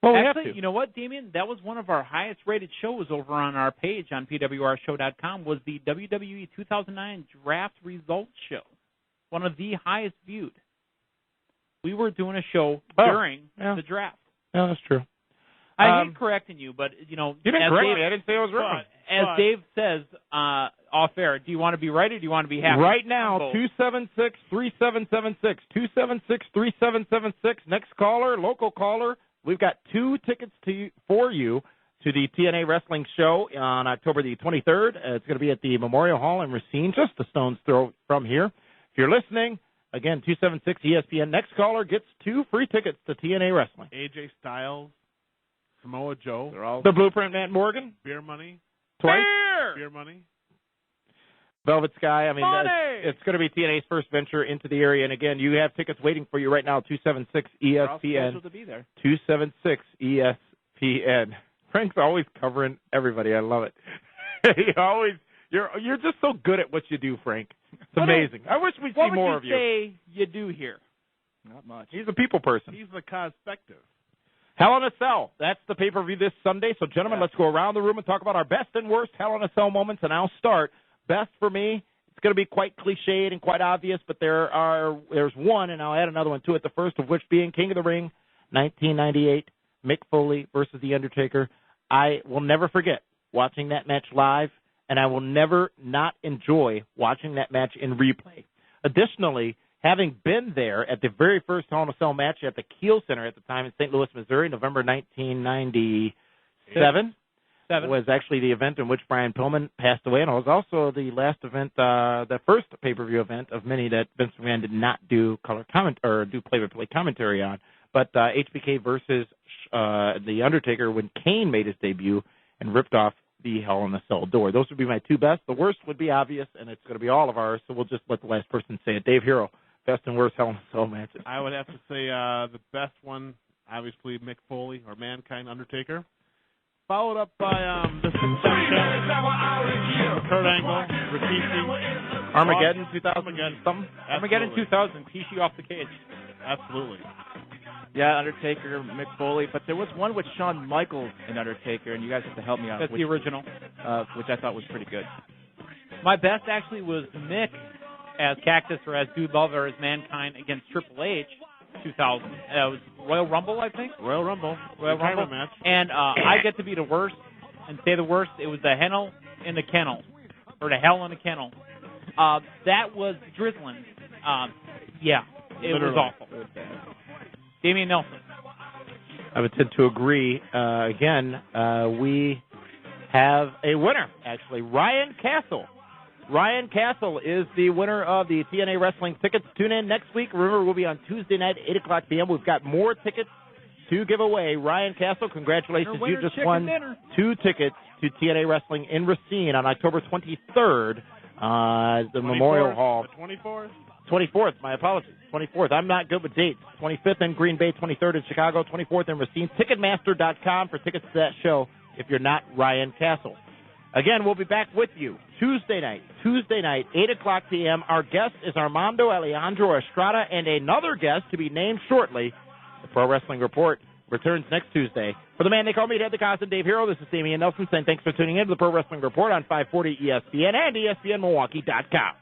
Well, actually, you know what, Damian? That was one of our highest-rated shows over on our page on PWRshow.com, was the WWE 2009 Draft Results Show. One of the highest viewed. We were doing a show during the draft. Yeah, that's true. I hate correcting you, but, you know. You didn't correct me. I didn't say I was wrong. As Dave says off air, do you want to be right or do you want to be happy? Right now, 276-3776. 276-3776. Next caller, local caller. We've got 2 tickets for you to the TNA Wrestling Show on October the 23rd. It's going to be at the Memorial Hall in Racine, just a stone's throw from here. If you're listening, again, 276-ESPN. Next caller gets 2 free tickets to TNA Wrestling. AJ Styles, Samoa Joe. They're all the Blueprint, Matt Morgan. Beer Money. Twice. Beer Money. Velvet Sky. I mean, it's going to be TNA's first venture into the area. And, again, you have tickets waiting for you right now, 276-ESPN. to be there. 276-ESPN. Frank's always covering everybody. I love it. You're just so good at what you do, Frank. It's amazing. I wish we'd see more of you. What would you say you do here? Not much. He's a people person. He's the cospective. Hell in a Cell. That's the pay-per-view this Sunday. So, gentlemen, let's go around the room and talk about our best and worst Hell in a Cell moments. And I'll start. Best for me, it's going to be quite cliched and quite obvious, but there's one, and I'll add another one to it, the first of which being King of the Ring, 1998, Mick Foley versus The Undertaker. I will never forget watching that match live, and I will never not enjoy watching that match in replay. Additionally, having been there at the very first Hell in a Cell match at the Kiel Center at the time in St. Louis, Missouri, November 1997, was actually the event in which Brian Pillman passed away, and it was also the last event, the first pay-per-view event of many that Vince McMahon did not do color comment or do play-by-play commentary on. But HBK versus The Undertaker when Kane made his debut and ripped off the Hell in a Cell door. Those would be my 2 best. The worst would be obvious, and it's going to be all of ours, so we'll just let the last person say it. Dave Hero, best and worst Hell in a Cell matches. I would have to say the best one, obviously, Mick Foley or Mankind Undertaker. Followed up by the Succession, Kurt Angle, Rikishi, Armageddon 2000 something. Armageddon 2000, Rikishi off the cage. Absolutely. Yeah, Undertaker, Mick Foley, but there was one with Shawn Michaels and Undertaker, and you guys have to help me out. That's the original. Which I thought was pretty good. My best actually was Mick as Cactus or as Dude Love or as Mankind against Triple H, 2000. It was Royal Rumble, I think. Royal Rumble match. And I get to be the worst and say the worst. It was the Hell in the Kennel, or the Hell in a Kennel. That was drizzling. Yeah, it was awful. Damian Nelson. I would tend to agree. Again, we have a winner, actually. Ryan Castle. Ryan Castle is the winner of the TNA Wrestling tickets. Tune in next week. Remember, we'll be on Tuesday night, 8 o'clock p.m. We've got more tickets to give away. Ryan Castle, congratulations. You just won 2 tickets to TNA Wrestling in Racine on October 23rd, the Memorial Hall. 24th? 24th, my apologies. 24th. I'm not good with dates. 25th in Green Bay, 23rd in Chicago, 24th in Racine. Ticketmaster.com for tickets to that show if you're not Ryan Castle. Again, we'll be back with you Tuesday night, 8 o'clock p.m. Our guest is Armando Alejandro Estrada, and another guest to be named shortly. The Pro Wrestling Report returns next Tuesday. For the man they call me, Ted the Constant, Dave Hero, this is Damian Nelson saying thanks for tuning in to the Pro Wrestling Report on 540 ESPN and ESPNMilwaukee.com.